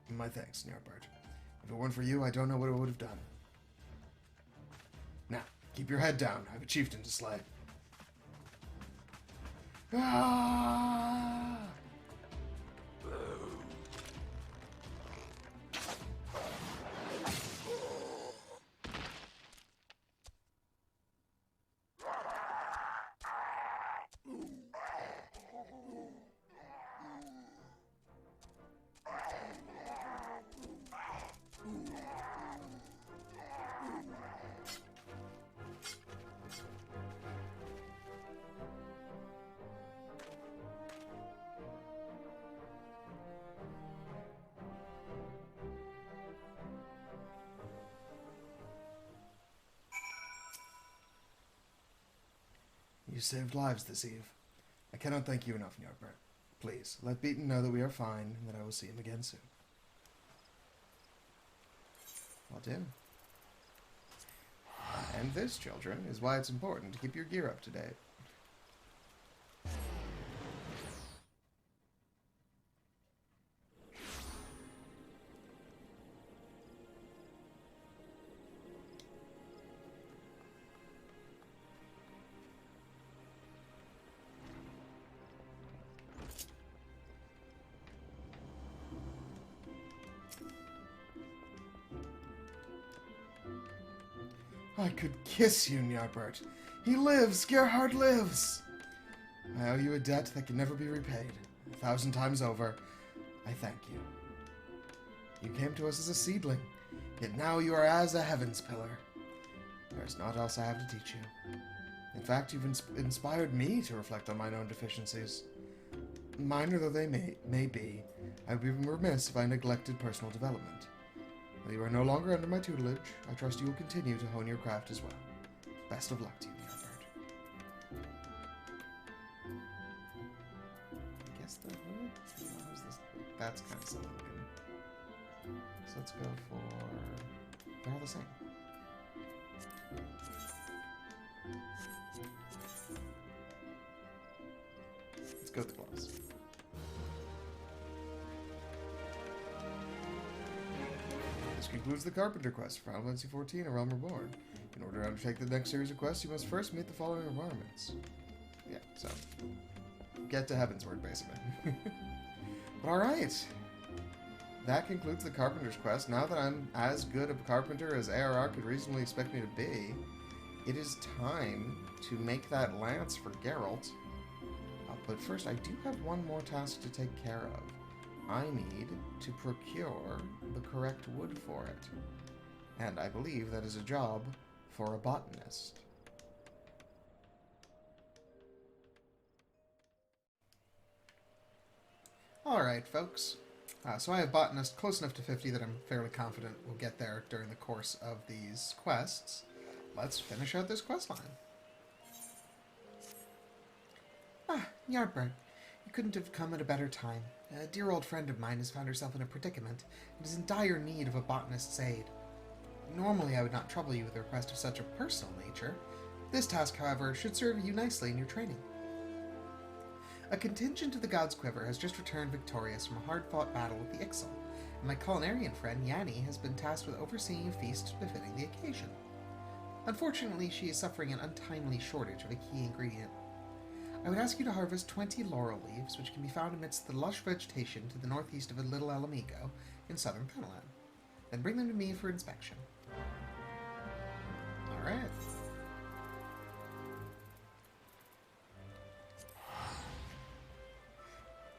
My thanks, Ny'ardbert. If it weren't for you, I don't know what I would have done. Now, keep your head down. I have a chieftain to slay. Ah! You saved lives this eve. I cannot thank you enough, Ny'ardbert. Please, let Beaton know that we are fine and that I will see him again soon. Will do. And this, children, is why it's important to keep your gear up to date. I could kiss you, Ny'ardbert. He lives! Gerhard lives! I owe you a debt that can never be repaid. 1,000 times over, I thank you. You came to us as a seedling, yet now you are as a heaven's pillar. There is naught else I have to teach you. In fact, you've inspired me to reflect on mine own deficiencies. Minor though they may be, I would be remiss if I neglected personal development. Though you are no longer under my tutelage, I trust you will continue to hone your craft as well. Best of luck to you, Ny'ardbert. I guess the hood? What is this? That's kind of silly looking. So let's go for... They're all the same. Let's go with the gloves. This concludes the Carpenter quest for Final Fantasy XIV: A Realm Reborn. In order to undertake the next series of quests, you must first meet the following requirements. Yeah, so... get to Heavensward, basically. But alright! That concludes the Carpenter's quest. Now that I'm as good a carpenter as ARR could reasonably expect me to be, it is time to make that lance for Geralt. But first, I do have one more task to take care of. I need to procure the correct wood for it. And I believe that is a job for a botanist. Alright, folks. So I have botanist close enough to 50 that I'm fairly confident we'll get there during the course of these quests. Let's finish out this quest line. Ah, Ny'ardbert, you couldn't have come at a better time. A dear old friend of mine has found herself in a predicament and is in dire need of a botanist's aid. Normally I would not trouble you with a request of such a personal nature. This task, however, should serve you nicely in your training. A contingent of the God's Quiver has just returned victorious from a hard-fought battle with the Ixal, and my culinarian friend Yanni has been tasked with overseeing a feast befitting the occasion. Unfortunately, she is suffering an untimely shortage of a key ingredient. I would ask you to harvest 20 laurel leaves, which can be found amidst the lush vegetation to the northeast of a little Alamigo in southern Penelan. Then bring them to me for inspection. Alright.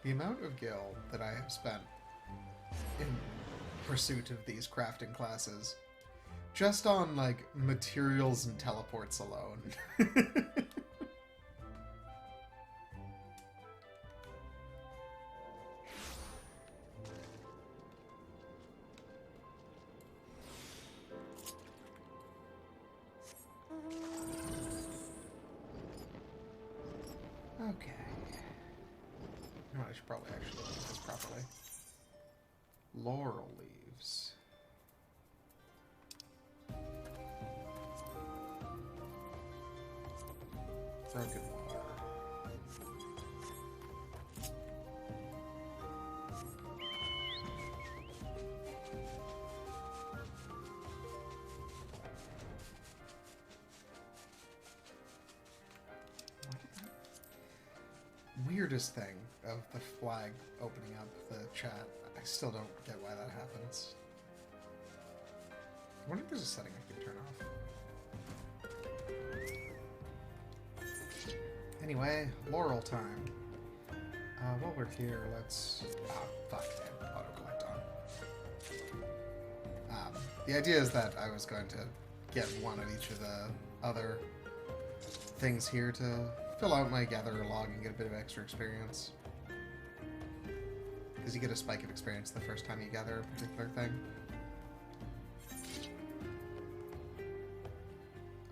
The amount of gil that I have spent in pursuit of these crafting classes, just on, like, materials and teleports alone. Okay. No, I should probably actually do this properly. Laurel leaves. Broken water. Weirdest thing of the flag opening up the chat. I still don't get why that happens. I wonder if there's a setting I can turn off. Anyway, Laurel time. While we're here, let's... Ah, fuck, damn. Auto-collect on. The idea is that I was going to get one of each of the other things here to fill out my gatherer log and get a bit of extra experience. Because you get a spike of experience the first time you gather a particular thing.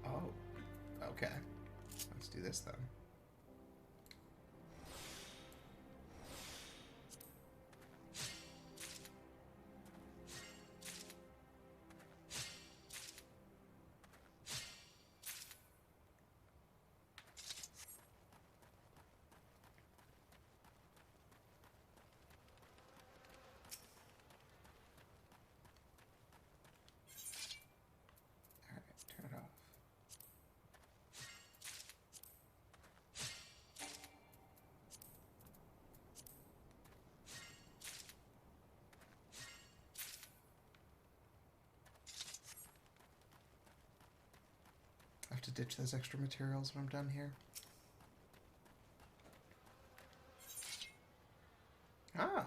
Oh, okay. Let's do this then. Turn it off. to ditch those extra materials when I'm done here. Ah.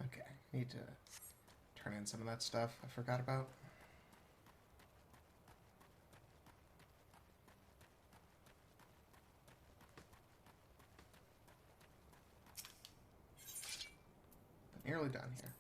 Okay, need to turn in some of that stuff I forgot about. But nearly done here.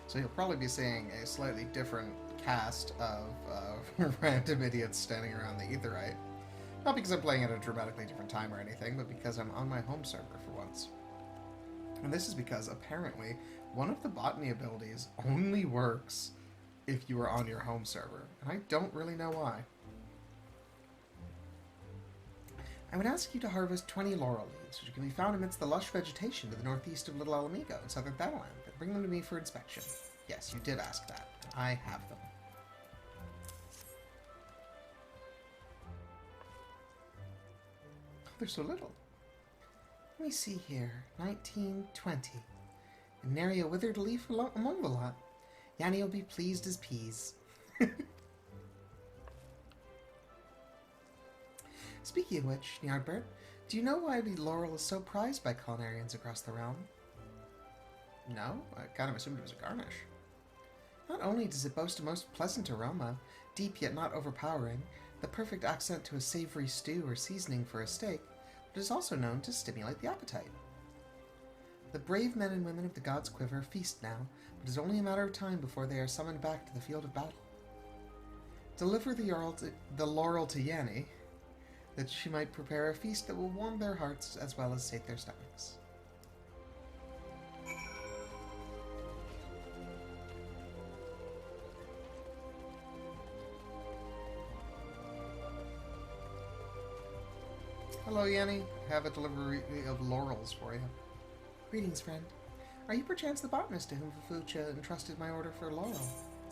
So you'll probably be seeing a slightly different cast of random idiots standing around the Aetheryte. Not because I'm playing at a dramatically different time or anything, but because I'm on my home server for once. And this is because, apparently, one of the botany abilities only works if you are on your home server. And I don't really know why. I would ask you to harvest 20 laurel leaves, which can be found amidst the lush vegetation to the northeast of Little Alamigo in southern Battleland, and bring them to me for inspection. Yes, you did ask that. I have them. Oh, they're so little. Let me see here. 19, 20. And nary a withered leaf among the lot. Yanni will be pleased as peas. Speaking of which, Ny'ardbert, do you know why the laurel is so prized by culinarians across the realm? No, I kind of assumed it was a garnish. Not only does it boast a most pleasant aroma, deep yet not overpowering, the perfect accent to a savory stew or seasoning for a steak, but is also known to stimulate the appetite. The brave men and women of the God's Quiver feast now, but it is only a matter of time before they are summoned back to the field of battle. Deliver the laurel to Yanni, that she might prepare a feast that will warm their hearts as well as sate their stomachs. Hello, Yanni. I have a delivery of laurels for you. Greetings, friend. Are you perchance the botanist to whom Fufucha entrusted my order for laurel?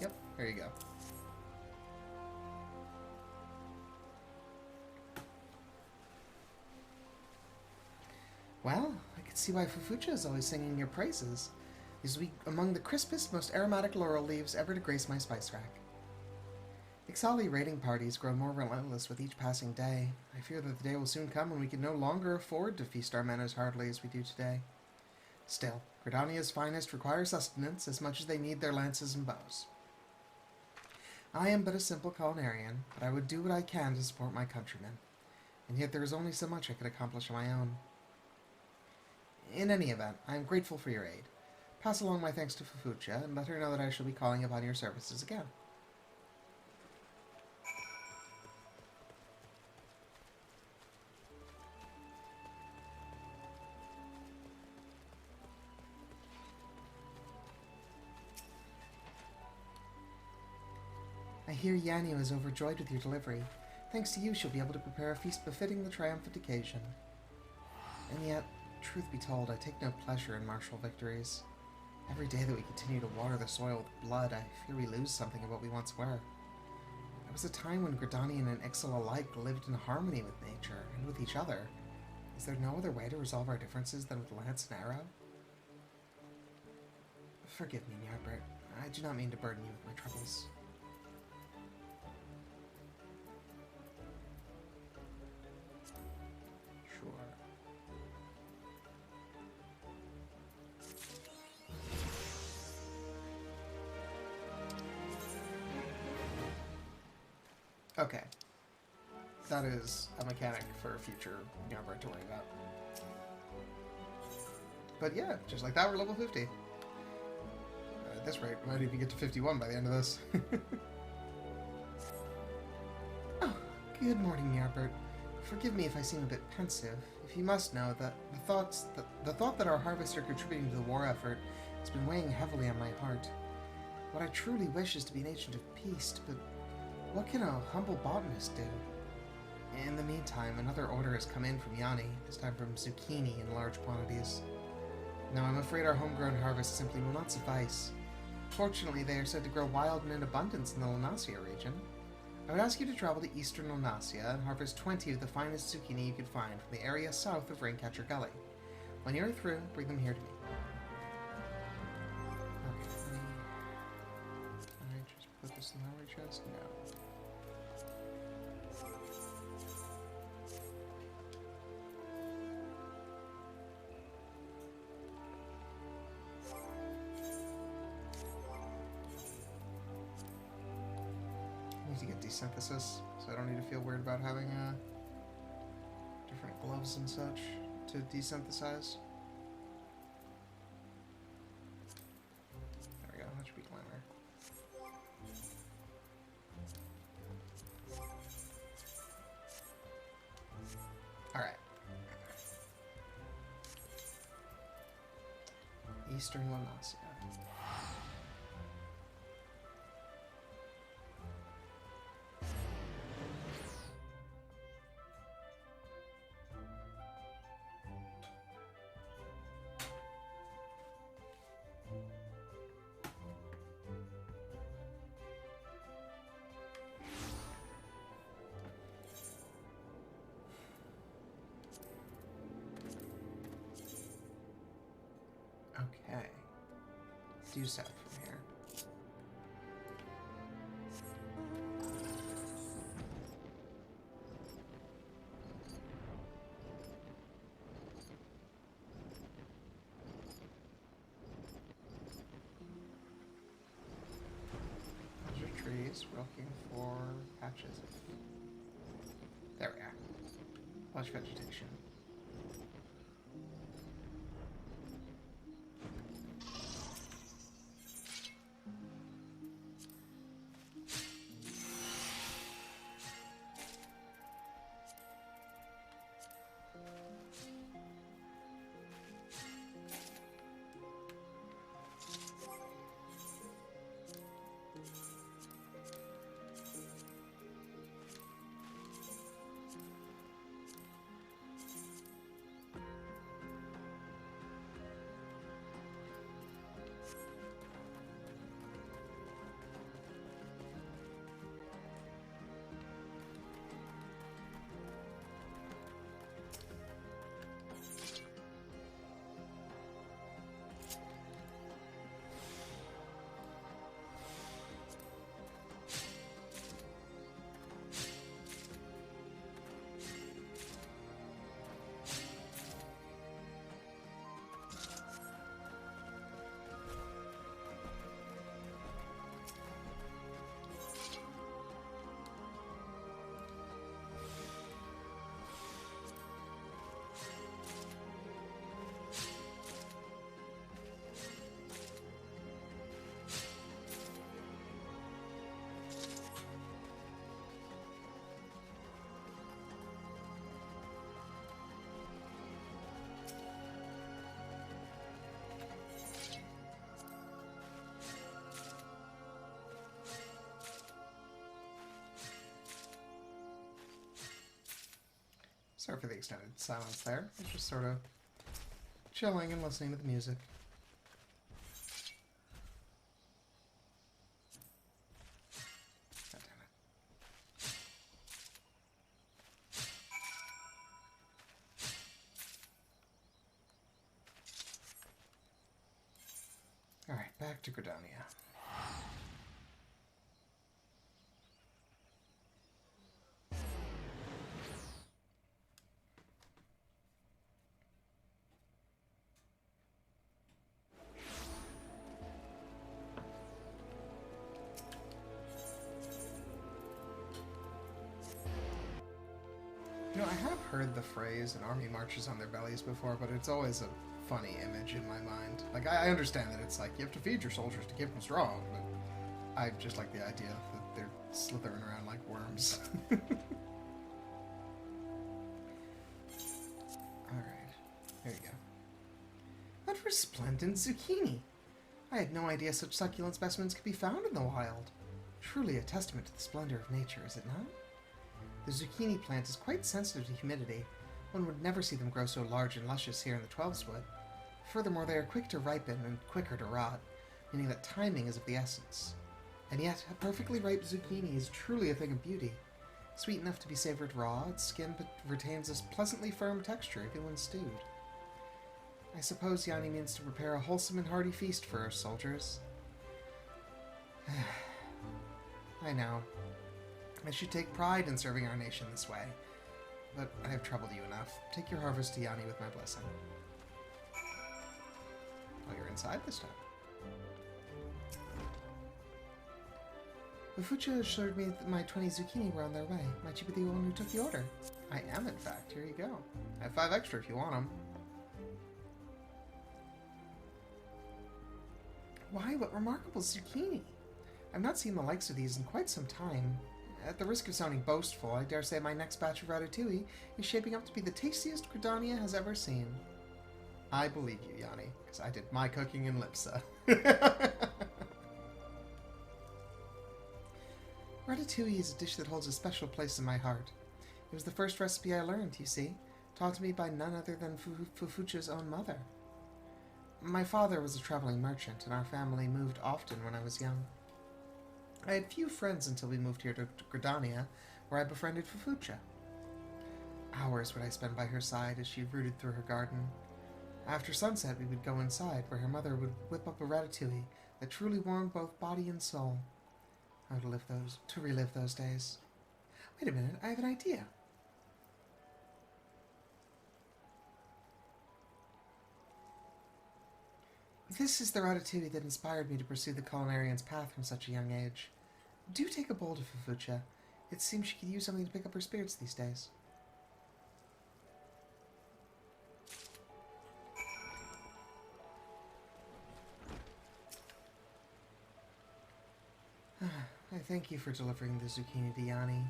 Yep, here you go. Well, I can see why Fufucha is always singing your praises. These will be among the crispest, most aromatic laurel leaves ever to grace my spice rack. Ixali raiding parties grow more relentless with each passing day. I fear that the day will soon come when we can no longer afford to feast our men as heartily as we do today. Still, Gridania's finest require sustenance as much as they need their lances and bows. I am but a simple culinarian, but I would do what I can to support my countrymen. And yet there is only so much I could accomplish on my own. In any event, I am grateful for your aid. Pass along my thanks to Fufucha, and let her know that I shall be calling upon your services again. I hear Yanni was overjoyed with your delivery. Thanks to you, she'll be able to prepare a feast befitting the triumphant occasion. And yet, truth be told, I take no pleasure in martial victories. Every day that we continue to water the soil with blood, I fear we lose something of what we once were. There was a time when Gridanian and Ixal alike lived in harmony with nature and with each other. Is there no other way to resolve our differences than with lance and arrow? Forgive me, Ny'ardbert. I do not mean to burden you with my troubles. Okay. That is a mechanic for a future Ny'ardbert to worry about. But yeah, just like that, we're level 50. At this rate, we might even get to 51 by the end of this. Oh, good morning, Ny'ardbert. Forgive me if I seem a bit pensive. If you must know that the thought that our harvests are contributing to the war effort has been weighing heavily on my heart. What I truly wish is to be an agent of peace, but what can a humble botanist do? In the meantime, another order has come in from Yanni, this time from zucchini in large quantities. Now, I'm afraid our homegrown harvest simply will not suffice. Fortunately, they are said to grow wild and in abundance in the Lunasia region. I would ask you to travel to eastern Lunasia and harvest 20 of the finest zucchini you could find from the area south of Raincatcher Gully. When you are through, bring them here to me. Okay, can I just put this in the hurry chest? No. I need to get desynthesis, so I don't need to feel weird about having different gloves and such to desynthesize. There we go, that should be glamour. Alright. Eastern Lunasia. Okay. Do set from here. Those are trees. We're looking for patches of... There we are. Lush vegetation. Sorry for the extended silence there. I'm just sort of chilling and listening to the music. God damn it. Alright, back to Gredonia. You know, I have heard the phrase, an army marches on their bellies before, but it's always a funny image in my mind. Like, I understand that it's like, you have to feed your soldiers to keep them strong, but I just like the idea that they're slithering around like worms. Alright, here you go. That resplendent zucchini! I had no idea such succulent specimens could be found in the wild. Truly a testament to the splendor of nature, is it not? The zucchini plant is quite sensitive to humidity. One would never see them grow so large and luscious here in the Twelveswood. Furthermore, they are quick to ripen and quicker to rot, meaning that timing is of the essence. And yet, a perfectly ripe zucchini is truly a thing of beauty. Sweet enough to be savored raw, its skin retains a pleasantly firm texture even when stewed. I suppose Yanni means to prepare a wholesome and hearty feast for our soldiers. I know. I should take pride in serving our nation this way. But I have troubled you enough. Take your harvest to Yanni with my blessing. Oh, you're inside this time. Fufucha assured me that my 20 zucchini were on their way. Might you be the one who took the order? I am, in fact. Here you go. I have 5 extra if you want them. Why, what remarkable zucchini! I've not seen the likes of these in quite some time. At the risk of sounding boastful, I dare say my next batch of ratatouille is shaping up to be the tastiest Gridania has ever seen. I believe you, Yanni, because I did my cooking in Lipsa. Ratatouille is a dish that holds a special place in my heart. It was the first recipe I learned, you see, taught to me by none other than Fufucha's own mother. My father was a traveling merchant, and our family moved often when I was young. I had few friends until we moved here to Gridania, where I befriended Fufucha. Hours would I spend by her side as she rooted through her garden. After sunset, we would go inside, where her mother would whip up a ratatouille that truly warmed both body and soul. I would relive those days. Wait a minute, I have an idea. This is the ratatouille that inspired me to pursue the culinarian's path from such a young age. Do take a bowl to Fufucha. It seems she could use something to pick up her spirits these days. I thank you for delivering the zucchini to Yanni.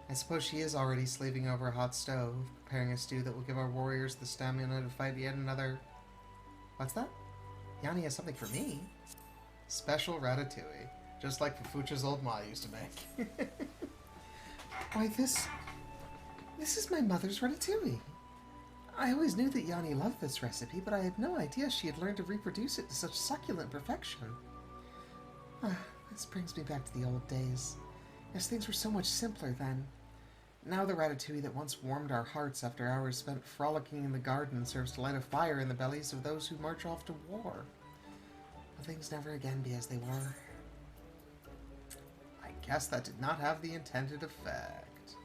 I suppose she is already slaving over a hot stove, preparing a stew that will give our warriors the stamina to fight yet another... What's that? Yanni has something for me. Special ratatouille. Just like Fufucha's old ma used to make. Why, this is my mother's ratatouille. I always knew that Yanni loved this recipe, but I had no idea she had learned to reproduce it to such succulent perfection. This brings me back to the old days. Yes, things were so much simpler then. Now the ratatouille that once warmed our hearts after hours spent frolicking in the garden serves to light a fire in the bellies of those who march off to war. Will things never again be as they were? I guess that did not have the intended effect.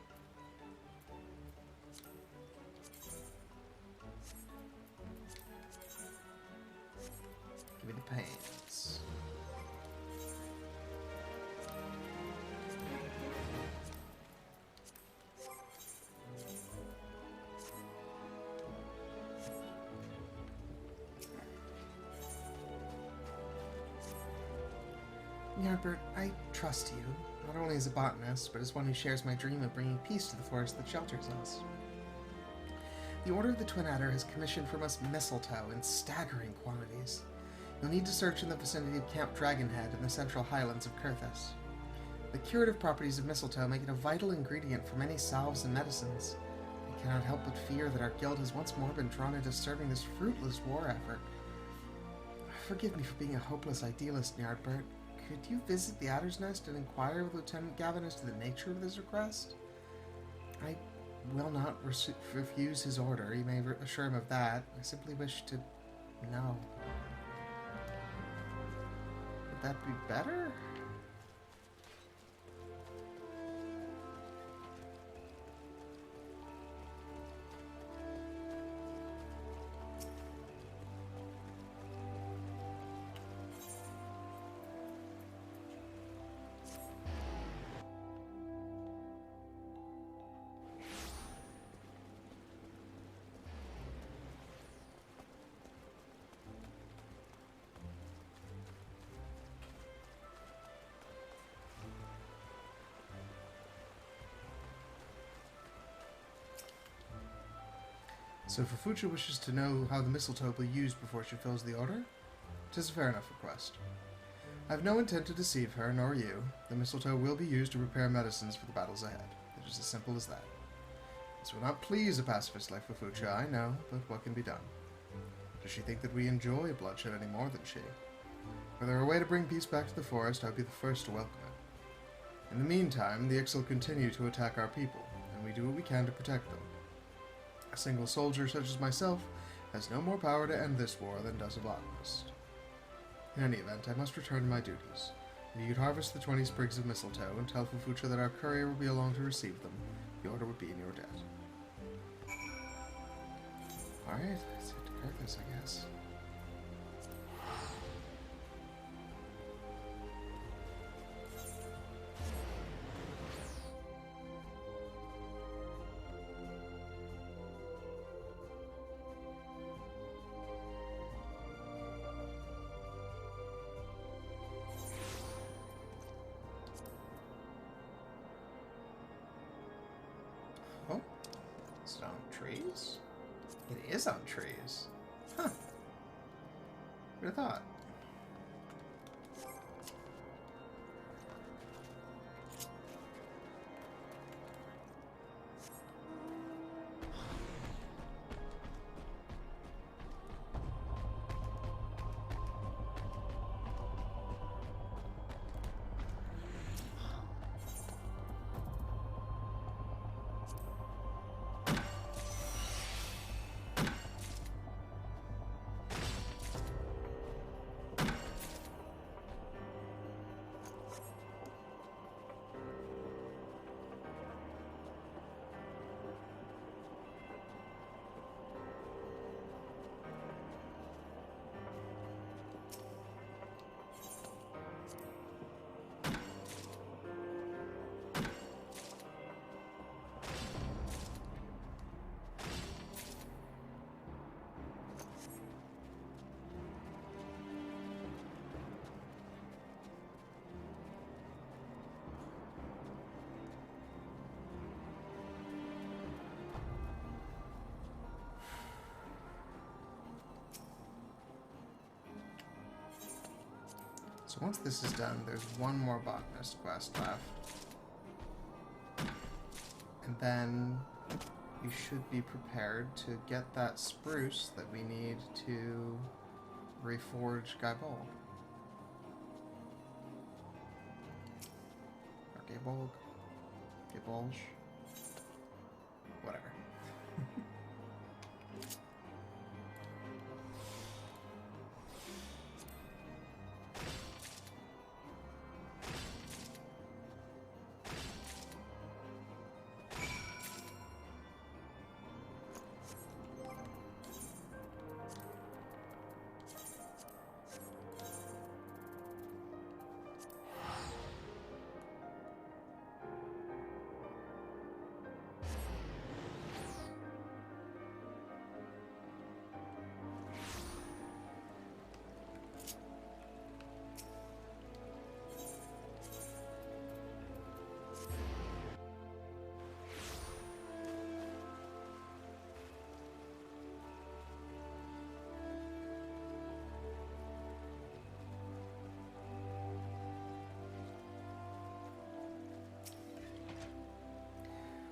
Give me the paints. Ny'ardbert, I trust you, not only as a botanist, but as one who shares my dream of bringing peace to the forest that shelters us. The Order of the Twin Adder has commissioned from us mistletoe in staggering quantities. You'll need to search in the vicinity of Camp Dragonhead in the central highlands of Kurthus. The curative properties of mistletoe make it a vital ingredient for many salves and medicines. I cannot help but fear that our guild has once more been drawn into serving this fruitless war effort. Forgive me for being a hopeless idealist, Ny'ardbert. Could you visit the Adder's Nest and inquire with Lieutenant Gavin as to the nature of this request? I will not refuse his order. You may assure him of that. I simply wish to know. Would that be better? So if Fufucha wishes to know how the mistletoe will be used before she fills the order, 'tis a fair enough request. I have no intent to deceive her, nor you. The mistletoe will be used to prepare medicines for the battles ahead. It is as simple as that. This will not please a pacifist like Fufucha, I know, but what can be done? Does she think that we enjoy bloodshed any more than she? Were there a way to bring peace back to the forest, I would be the first to welcome it. In the meantime, the Ixal continue to attack our people, and we do what we can to protect them. A single soldier such as myself has no more power to end this war than does a botanist. In any event, I must return to my duties. If you could harvest the 20 sprigs of mistletoe and tell Fufucha that our courier will be along to receive them, the order would be in your debt. Alright, let's take care of this, I guess. Oh, is it on trees? It is on trees. Huh. Who'd have thought? So once this is done, there's one more botanist quest left. And then you should be prepared to get that spruce that we need to reforge Gaibol. Or Gabolg? Gabolge? Whatever.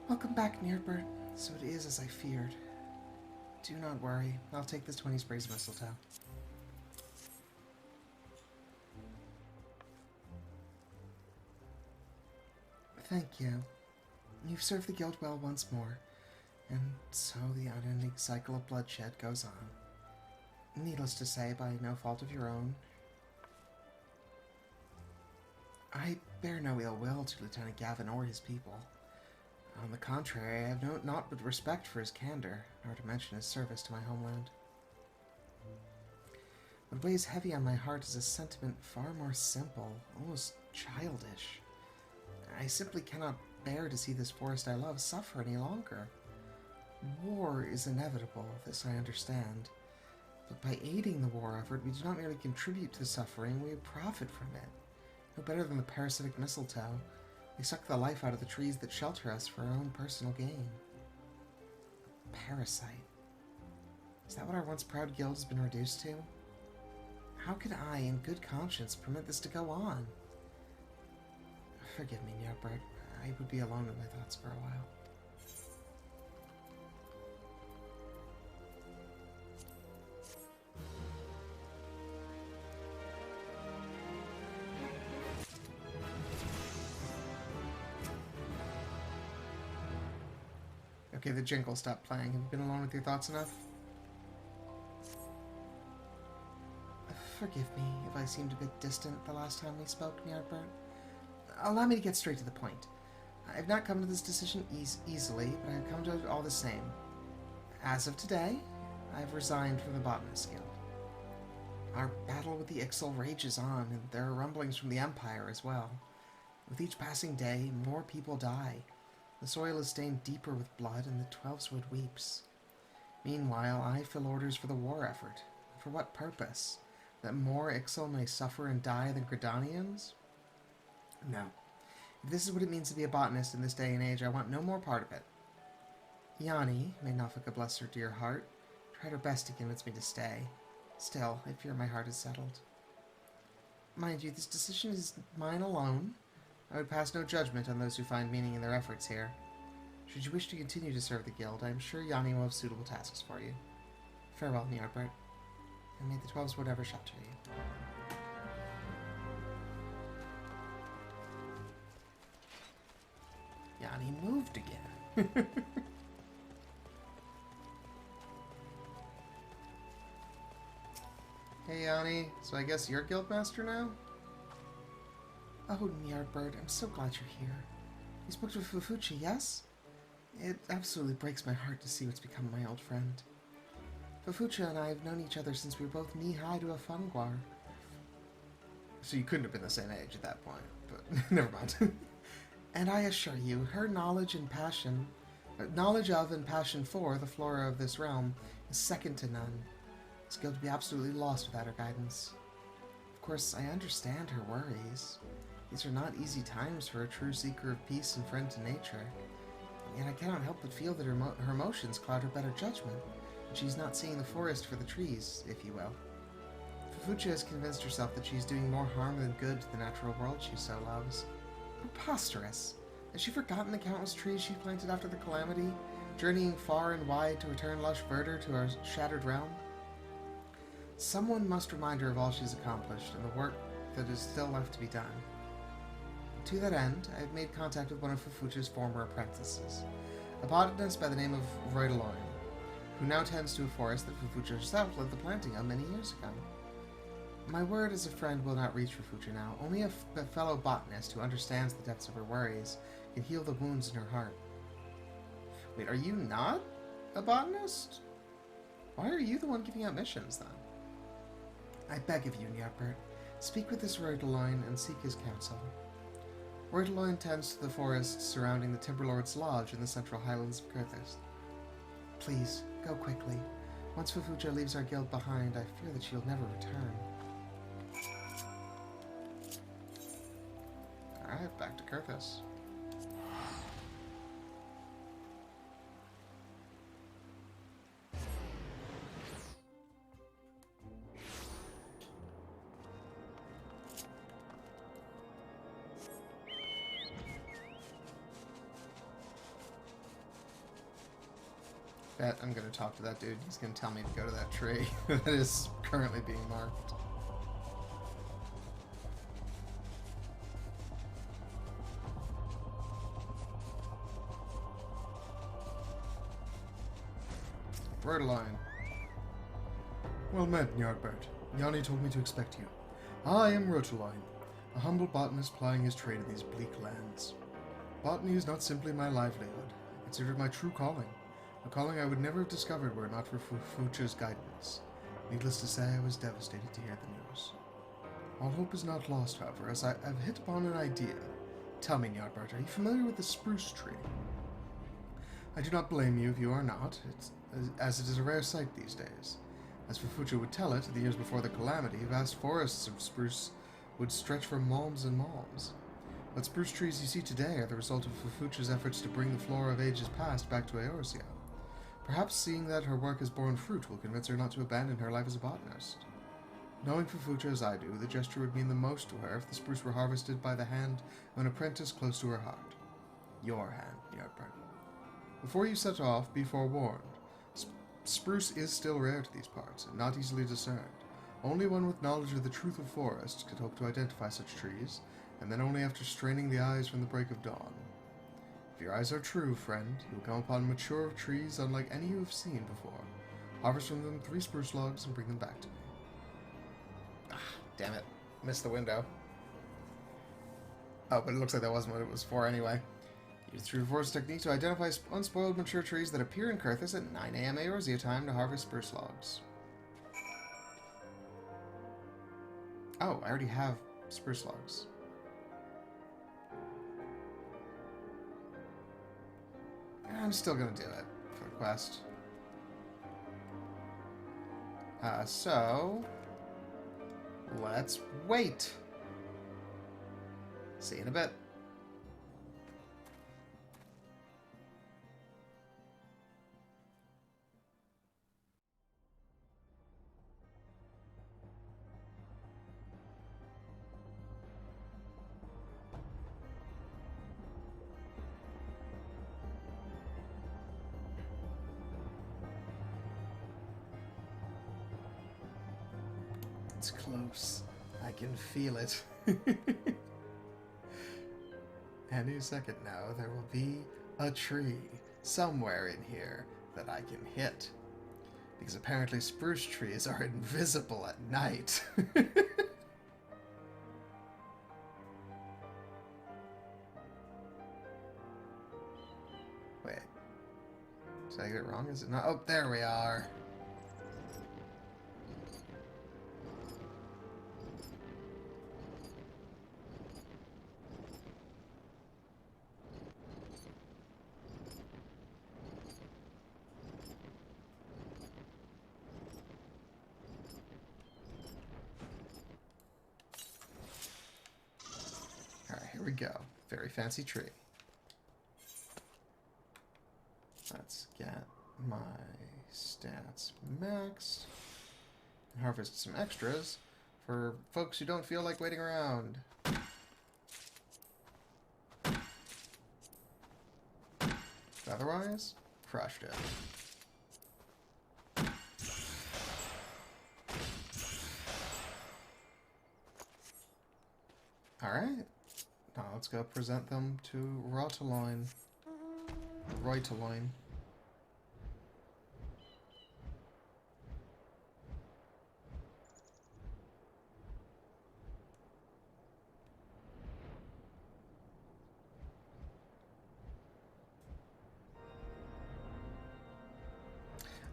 Welcome back, Ny'ardbert. So it is as I feared. Do not worry. I'll take this 20 sprays of mistletoe. Thank you. You've served the guild well once more, and so the unending cycle of bloodshed goes on. Needless to say, by no fault of your own. I bear no ill will to Lieutenant Gavin or his people. On the contrary, I have naught but respect for his candor, nor to mention his service to my homeland. What weighs heavy on my heart is a sentiment far more simple, almost childish. I simply cannot bear to see this forest I love suffer any longer. War is inevitable, this I understand. But by aiding the war effort, we do not merely contribute to the suffering, we profit from it. No better than the parasitic mistletoe. They suck the life out of the trees that shelter us for our own personal gain. Parasite. Is that what our once proud guild has been reduced to? How could I, in good conscience, permit this to go on? Forgive me, Ny'ardbert. I would be alone with my thoughts for a while. Okay, the jingle stopped playing. Have you been alone with your thoughts enough? Forgive me if I seemed a bit distant the last time we spoke, Ny'ardbert. Allow me to get straight to the point. I've not come to this decision easily, but I've come to it all the same. As of today, I've resigned from the Botanist Guild. Our battle with the Ixal rages on, and there are rumblings from the Empire as well. With each passing day, more people die. The soil is stained deeper with blood, and the Twelveswood weeps. Meanwhile, I fill orders for the war effort. For what purpose? That more Ixal may suffer and die than Gridanians? No. If this is what it means to be a botanist in this day and age, I want no more part of it. Yanni, may Nafika bless her dear heart, tried her best to convince me to stay. Still, I fear my heart is settled. Mind you, this decision is mine alone. I would pass no judgment on those who find meaning in their efforts here. Should you wish to continue to serve the guild, I am sure Yanni will have suitable tasks for you. Farewell, Ny'ardbert, and may the Twelveswood ever shelter you. Yanni moved again. Hey, Yanni. So I guess you're guildmaster now? Oh, Ny'ardbert, I'm so glad you're here. You spoke to Fufucha, yes? It absolutely breaks my heart to see what's become of my old friend. Fufucha and I have known each other since we were both knee-high to a fungwar. So you couldn't have been the same age at that point, but never mind. And I assure you, her knowledge of and passion for the flora of this realm is second to none. This guild would be absolutely lost without her guidance. Of course, I understand her worries. These are not easy times for a true seeker of peace and friend to nature. Yet I cannot help but feel that her emotions cloud her better judgment, and she's not seeing the forest for the trees, if you will. Fufucha has convinced herself that she's doing more harm than good to the natural world she so loves. Preposterous! Has she forgotten the countless trees she planted after the calamity, journeying far and wide to return lush verdure to our shattered realm? Someone must remind her of all she's accomplished and the work that is still left to be done. To that end, I have made contact with one of Fufucha's former apprentices, a botanist by the name of Rerun, who now tends to a forest that Fufucha herself led the planting of many years ago. My word as a friend will not reach Fufucha now. Only a fellow botanist who understands the depths of her worries can heal the wounds in her heart. Wait, are you not a botanist? Why are you the one giving out missions, then? I beg of you, Ny'ardbert, speak with this Rerun and seek his counsel. Rerun tends to the forests surrounding the Timberlord's Lodge in the central highlands of Kurthis. Please, go quickly. Once Fufucha leaves our guild behind, I fear that she'll never return. Alright, back to Kurthis. Bet I'm gonna talk to that dude. He's gonna tell me to go to that tree that is currently being marked. Rerun. Well met, Ny'ardbert. Yanni told me to expect you. I am Rerun, a humble botanist plying his trade in these bleak lands. Botany is not simply my livelihood. I consider it my true calling. A calling I would never have discovered were it not for Fufucha's guidance. Needless to say, I was devastated to hear the news. All hope is not lost, however, as I've hit upon an idea. Tell me, Ny'ardbert, are you familiar with the spruce tree? I do not blame you if you are not, as it is a rare sight these days. As Fufucha would tell it, the years before the calamity, vast forests of spruce would stretch for malms and malms. But spruce trees you see today are the result of Fufucha's efforts to bring the flora of ages past back to Eorzea. Perhaps seeing that her work has borne fruit will convince her not to abandon her life as a botanist. Knowing Fufucha as I do, the gesture would mean the most to her if the spruce were harvested by the hand of an apprentice close to her heart. Your hand, Ny'ardbert. Before you set off, be forewarned. Spruce is still rare to these parts, and not easily discerned. Only one with knowledge of the truth of forests could hope to identify such trees, and then only after straining the eyes from the break of dawn. If your eyes are true, friend, you will come upon mature trees unlike any you have seen before. Harvest from them 3 spruce logs and bring them back to me. Ah, damn it. Missed the window. Oh, but it looks like that wasn't what it was for anyway. Use the True Forest technique to identify unspoiled mature trees that appear in Kurthus at 9 a.m. Eorzea time to harvest spruce logs. Oh, I already have spruce logs. I'm still gonna do it for the quest. So let's wait. See you in a bit. It's close. I can feel it. Any second now, there will be a tree somewhere in here that I can hit. Because apparently spruce trees are invisible at night. Wait. Did I get it wrong? Is it not? Oh, there we are. Here we go. Very fancy tree. Let's get my stats maxed and harvest some extras for folks who don't feel like waiting around. Otherwise, crushed it. Alright. Now let's go present them to Roytaloin.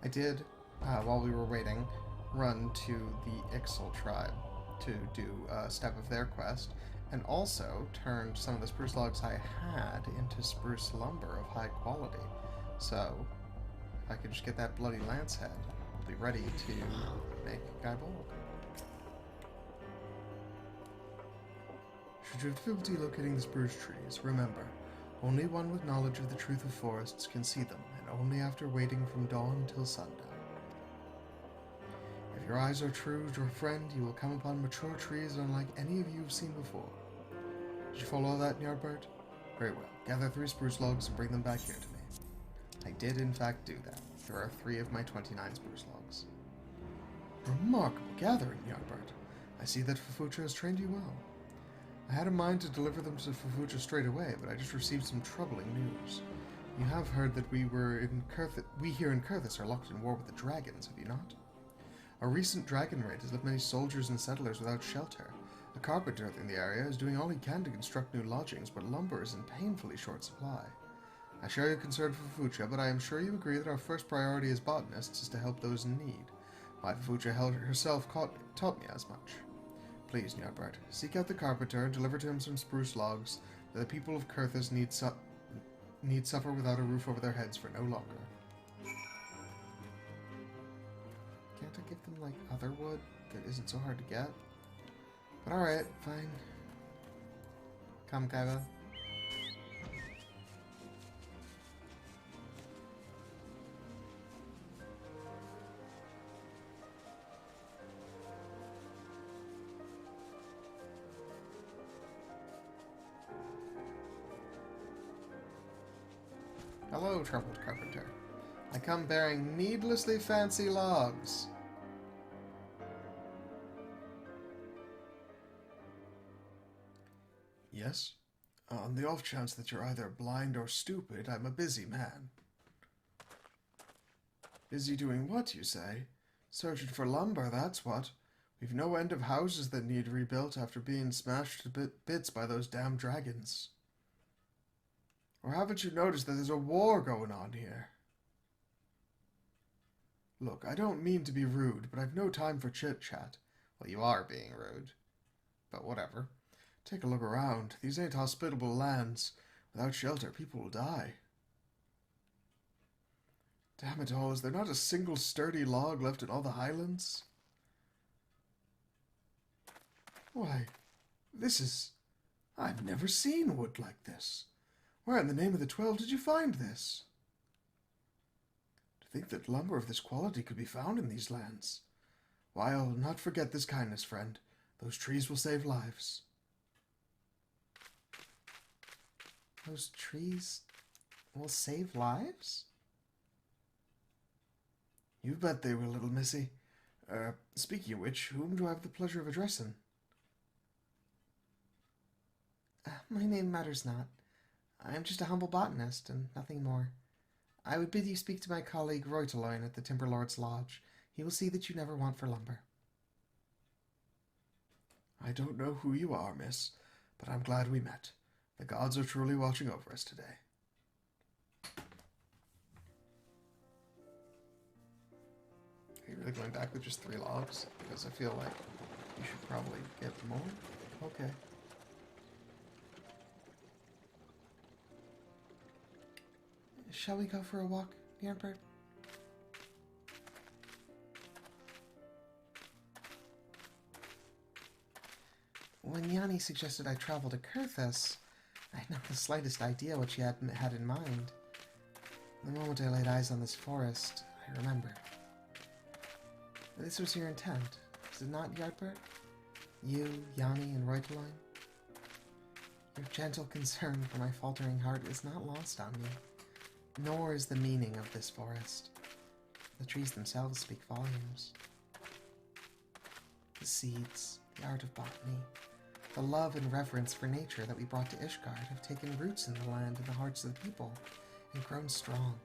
I did, while we were waiting, run to the Ixal tribe to do a step of their quest, and also turned some of the spruce logs I had into spruce lumber of high quality. So, if I could just get that bloody lance head, I'll be ready to make Guy Bold. Should you have difficulty locating the spruce trees, remember, only one with knowledge of the truth of forests can see them, and only after waiting from dawn till sundown. If your eyes are true, your friend, you will come upon mature trees unlike any of you have seen before. Did you follow that, Ny'ardbert? Very well. Gather 3 spruce logs and bring them back here to me. I did, in fact, do that. There are 3 of my 29 spruce logs. Remarkable gathering, Ny'ardbert. I see that Fufucha has trained you well. I had a mind to deliver them to Fufucha straight away, but I just received some troubling news. You have heard that we here in Kurthus are locked in war with the dragons, have you not? A recent dragon raid has left many soldiers and settlers without shelter. A carpenter in the area is doing all he can to construct new lodgings, but lumber is in painfully short supply. I share your concern for Fufucha, but I am sure you agree that our first priority as botanists is to help those in need. My Fufucha herself taught me as much. Please, Ny'ardbert, seek out the carpenter and deliver to him some spruce logs that the people of Kurthus need suffer without a roof over their heads for no longer. Can't I give them, like, other wood that isn't so hard to get? But alright, fine. Come, Kaiba. Hello, troubled carpenter. I come bearing needlessly fancy logs. Yes? On the off chance that you're either blind or stupid, I'm a busy man. Busy doing what, you say? Searching for lumber, that's what. We've no end of houses that need rebuilt after being smashed to bits by those damn dragons. Or haven't you noticed that there's a war going on here? Look, I don't mean to be rude, but I've no time for chit-chat. Well, you are being rude. But whatever. Take a look around. These ain't hospitable lands. Without shelter, people will die. Damn it all, is there not a single sturdy log left in all the highlands? Why, this is... I've never seen wood like this. Where in the name of the 12 did you find this? To think that lumber of this quality could be found in these lands. Why, I'll not forget this kindness, friend. Those trees will save lives. Those trees will save lives? You bet they will, little missy. Speaking of which, whom do I have the pleasure of addressing? My name matters not. I am just a humble botanist, and nothing more. I would bid you speak to my colleague Reuteloin at the Timberlord's Lodge. He will see that you never want for lumber. I don't know who you are, miss, but I'm glad we met. The gods are truly watching over us today. Are you really going back with just 3 logs? Because I feel like you should probably get more. Okay. Shall we go for a walk, Ny'ardbert? When Yanni suggested I travel to Kurthus, I had not the slightest idea what she had in mind. The moment I laid eyes on this forest, I remembered. This was your intent, is it not, Ny'ardbert? You, Yanni, and Reuteloin? Your gentle concern for my faltering heart is not lost on me. Nor is the meaning of this forest. The trees themselves speak volumes. The seeds, the art of botany, the love and reverence for nature that we brought to Ishgard have taken roots in the land and the hearts of the people, and grown strong.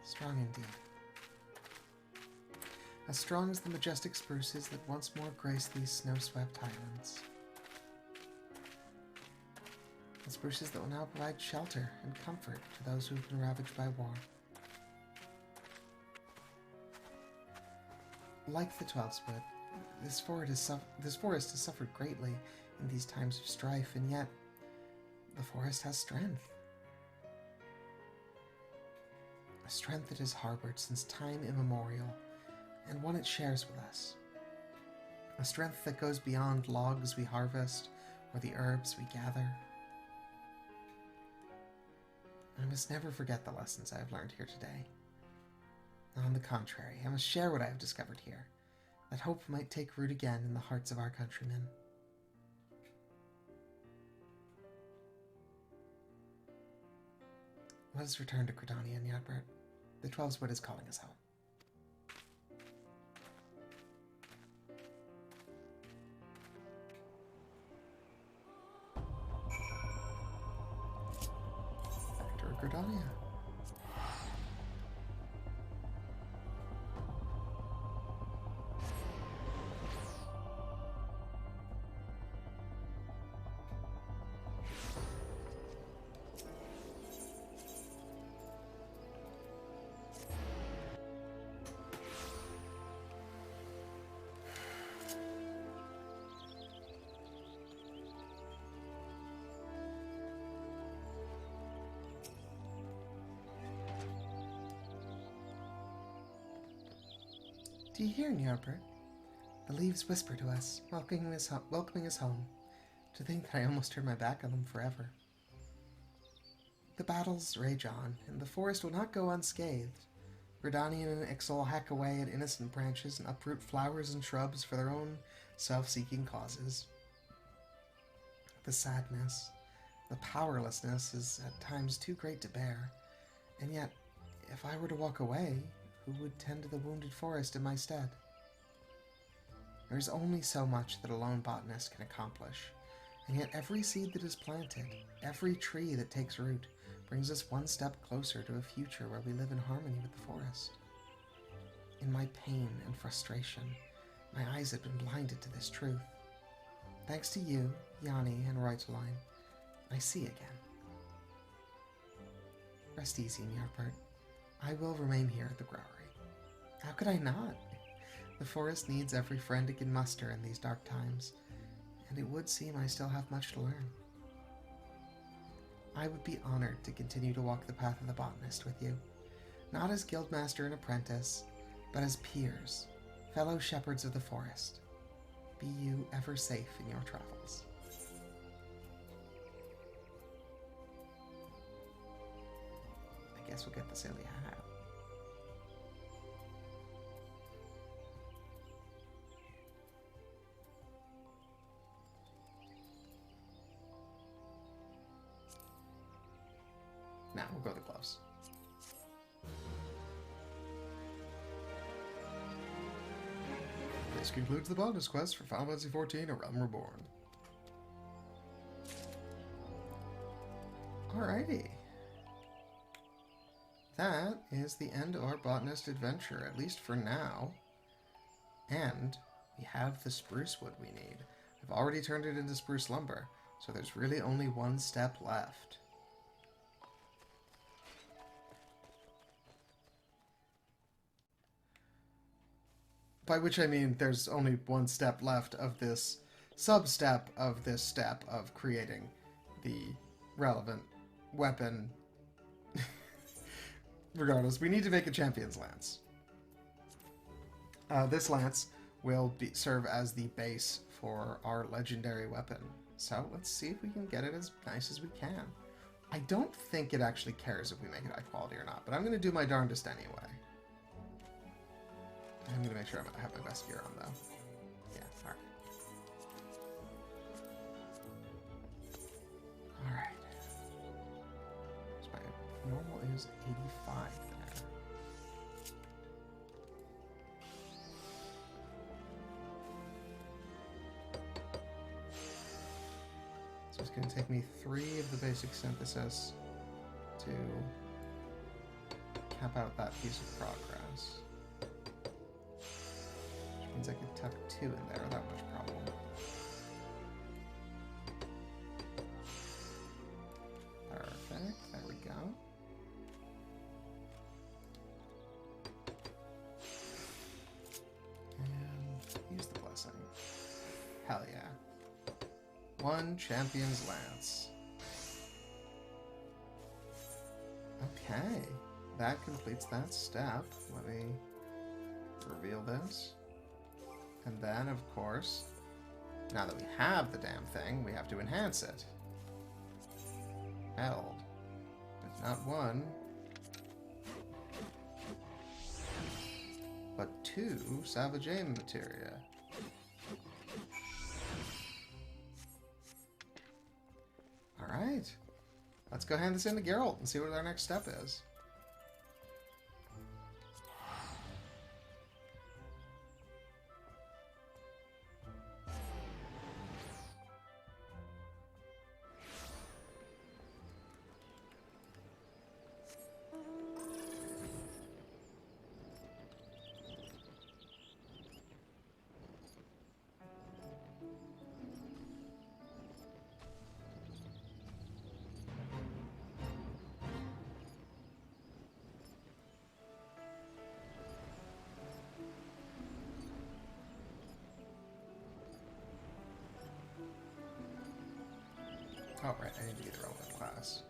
Strong indeed. As strong as the majestic spruces that once more graced these snow-swept highlands. The spruces that will now provide shelter and comfort to those who have been ravaged by war. Like the 12-split, this forest has suffered greatly in these times of strife, and yet the forest has strength. A strength it has harbored since time immemorial, and one it shares with us. A strength that goes beyond logs we harvest or the herbs we gather. I must never forget the lessons I have learned here today. On the contrary, I must share what I have discovered here, that hope might take root again in the hearts of our countrymen. Let us return to Gridania, Ny'ardbert. The 12-split is calling us home. Gridania. Do you hear, Ny'ardbert? The leaves whisper to us, welcoming us home. To think that I almost turned my back on them forever. The battles rage on, and the forest will not go unscathed. Verdanian and Ixal hack away at innocent branches and uproot flowers and shrubs for their own self-seeking causes. The sadness, the powerlessness is at times too great to bear, And yet, if I were to walk away, who would tend to the wounded forest in my stead? There is only so much that a lone botanist can accomplish, and yet every seed that is planted, every tree that takes root, brings us one step closer to a future where we live in harmony with the forest. In my pain and frustration, my eyes have been blinded to this truth. Thanks to you, Yanni, and Reuteline, I see again. Rest easy, Ny'ardbert. I will remain here at the Growery. How could I not? The forest needs every friend it can muster in these dark times, and it would seem I still have much to learn. I would be honored to continue to walk the path of the botanist with you, not as guildmaster and apprentice, but as peers, fellow shepherds of the forest. Be you ever safe in your travels. I guess we'll get the silly hat. Now we'll go to the gloves. This concludes the bonus quest for Final Fantasy XIV: A Realm Reborn. Alrighty. That is the end of our botanist adventure, at least for now. And we have the spruce wood we need. I've already turned it into spruce lumber, so there's really only one step left. By which I mean there's only one step left of this sub-step of this step of creating the relevant weapon. Regardless, we need to make a champion's lance. This lance will serve as the base for our legendary weapon. So let's see if we can get it as nice as we can. I don't think it actually cares if we make it high quality or not, but I'm going to do my darndest anyway. I'm going to make sure I have my best gear on, though. Yeah, alright. Alright. So my normal is 85 there. So it's going to take me 3 of the basic synthesis to cap out that piece of progress. Means I could tuck 2 in there without much problem. Perfect. There we go. And use the blessing. Hell yeah. 1 champion's lance. Okay. That completes that step. Let me reveal this. And then, of course, now that we have the damn thing, we have to enhance it. Held. But not 1, but 2 Savage Aim materia. Alright. Let's go hand this in to Geralt and see what our next step is. Oh, right, I need to get the relevant class.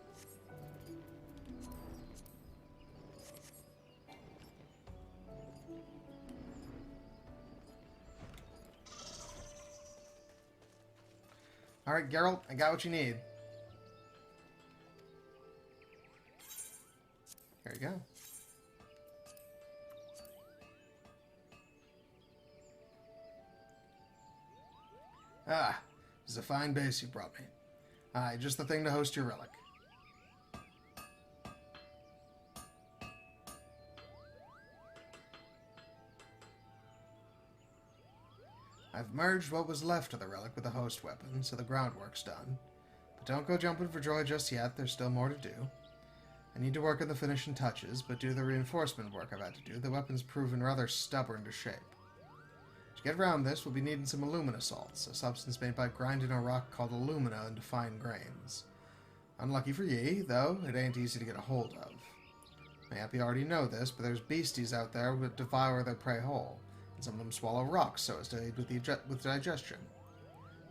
Alright, Geralt, I got what you need. There you go. Ah, this is a fine base you brought me. Aye, just the thing to host your relic. I've merged what was left of the relic with the host weapon, so the groundwork's done. But don't go jumping for joy just yet, there's still more to do. I need to work on the finishing touches, but due to the reinforcement work I've had to do, the weapon's proven rather stubborn to shape. To get around this, we'll be needing some alumina salts, a substance made by grinding a rock called alumina into fine grains. Unlucky for ye, though, it ain't easy to get a hold of. Mayhap you already know this, but there's beasties out there that devour their prey whole, and some of them swallow rocks so as to aid with digestion.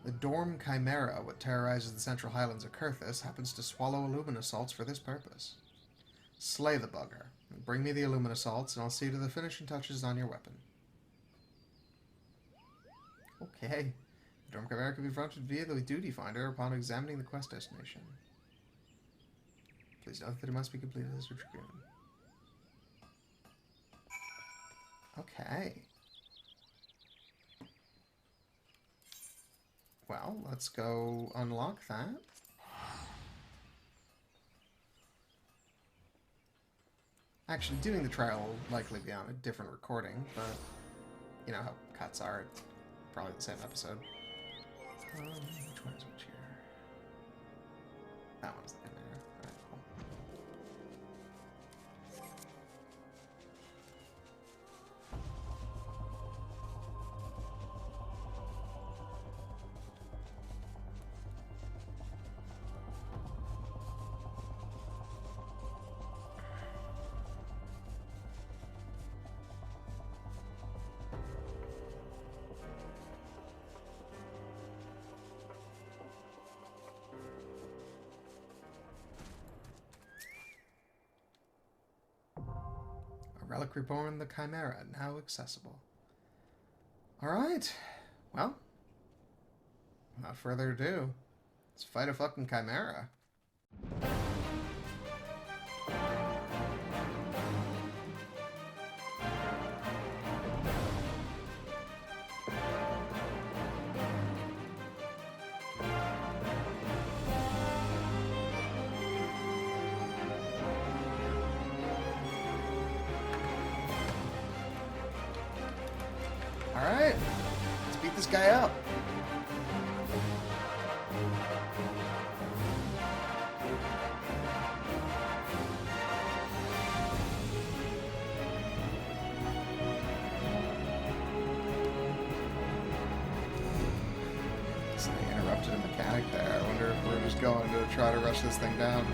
The Dorm Chimera, what terrorizes the Central Highlands of Kurthus, happens to swallow alumina salts for this purpose. Slay the bugger, and bring me the alumina salts, and I'll see to the finishing touches on your weapon. Okay. The Dorm Chimera can be fronted via the duty finder upon examining the quest destination. Please note that it must be completed as a Dragoon. Okay. Well, let's go unlock that. Actually, doing the trial will likely be on a different recording, but you know how cuts are. It's probably the same episode. Which one is which here? That one's in there. Alright, cool. Relic Reborn, the Chimera, now accessible. Alright. Well, without further ado, let's fight a fucking Chimera. Alright, let's beat this guy up. Something interrupted a mechanic there. I wonder if we're just going to try to rush this thing down.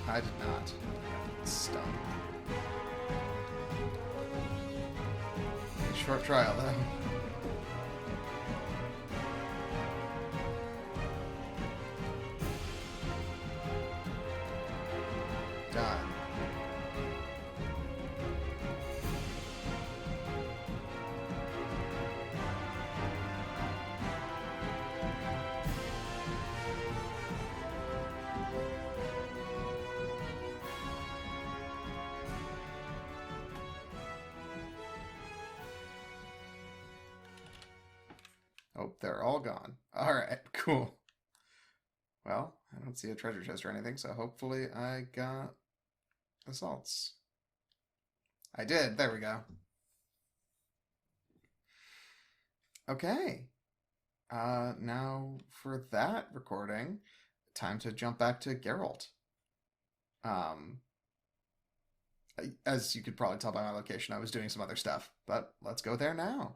I did not. Stung. Short trial, though. Done. Oh, they're all gone. Alright, cool. Well, I don't see a treasure chest or anything, so hopefully I got assaults. I did. There we go. Okay. Now for that recording, time to jump back to Geralt. As you could probably tell by my location, I was doing some other stuff, but let's go there now.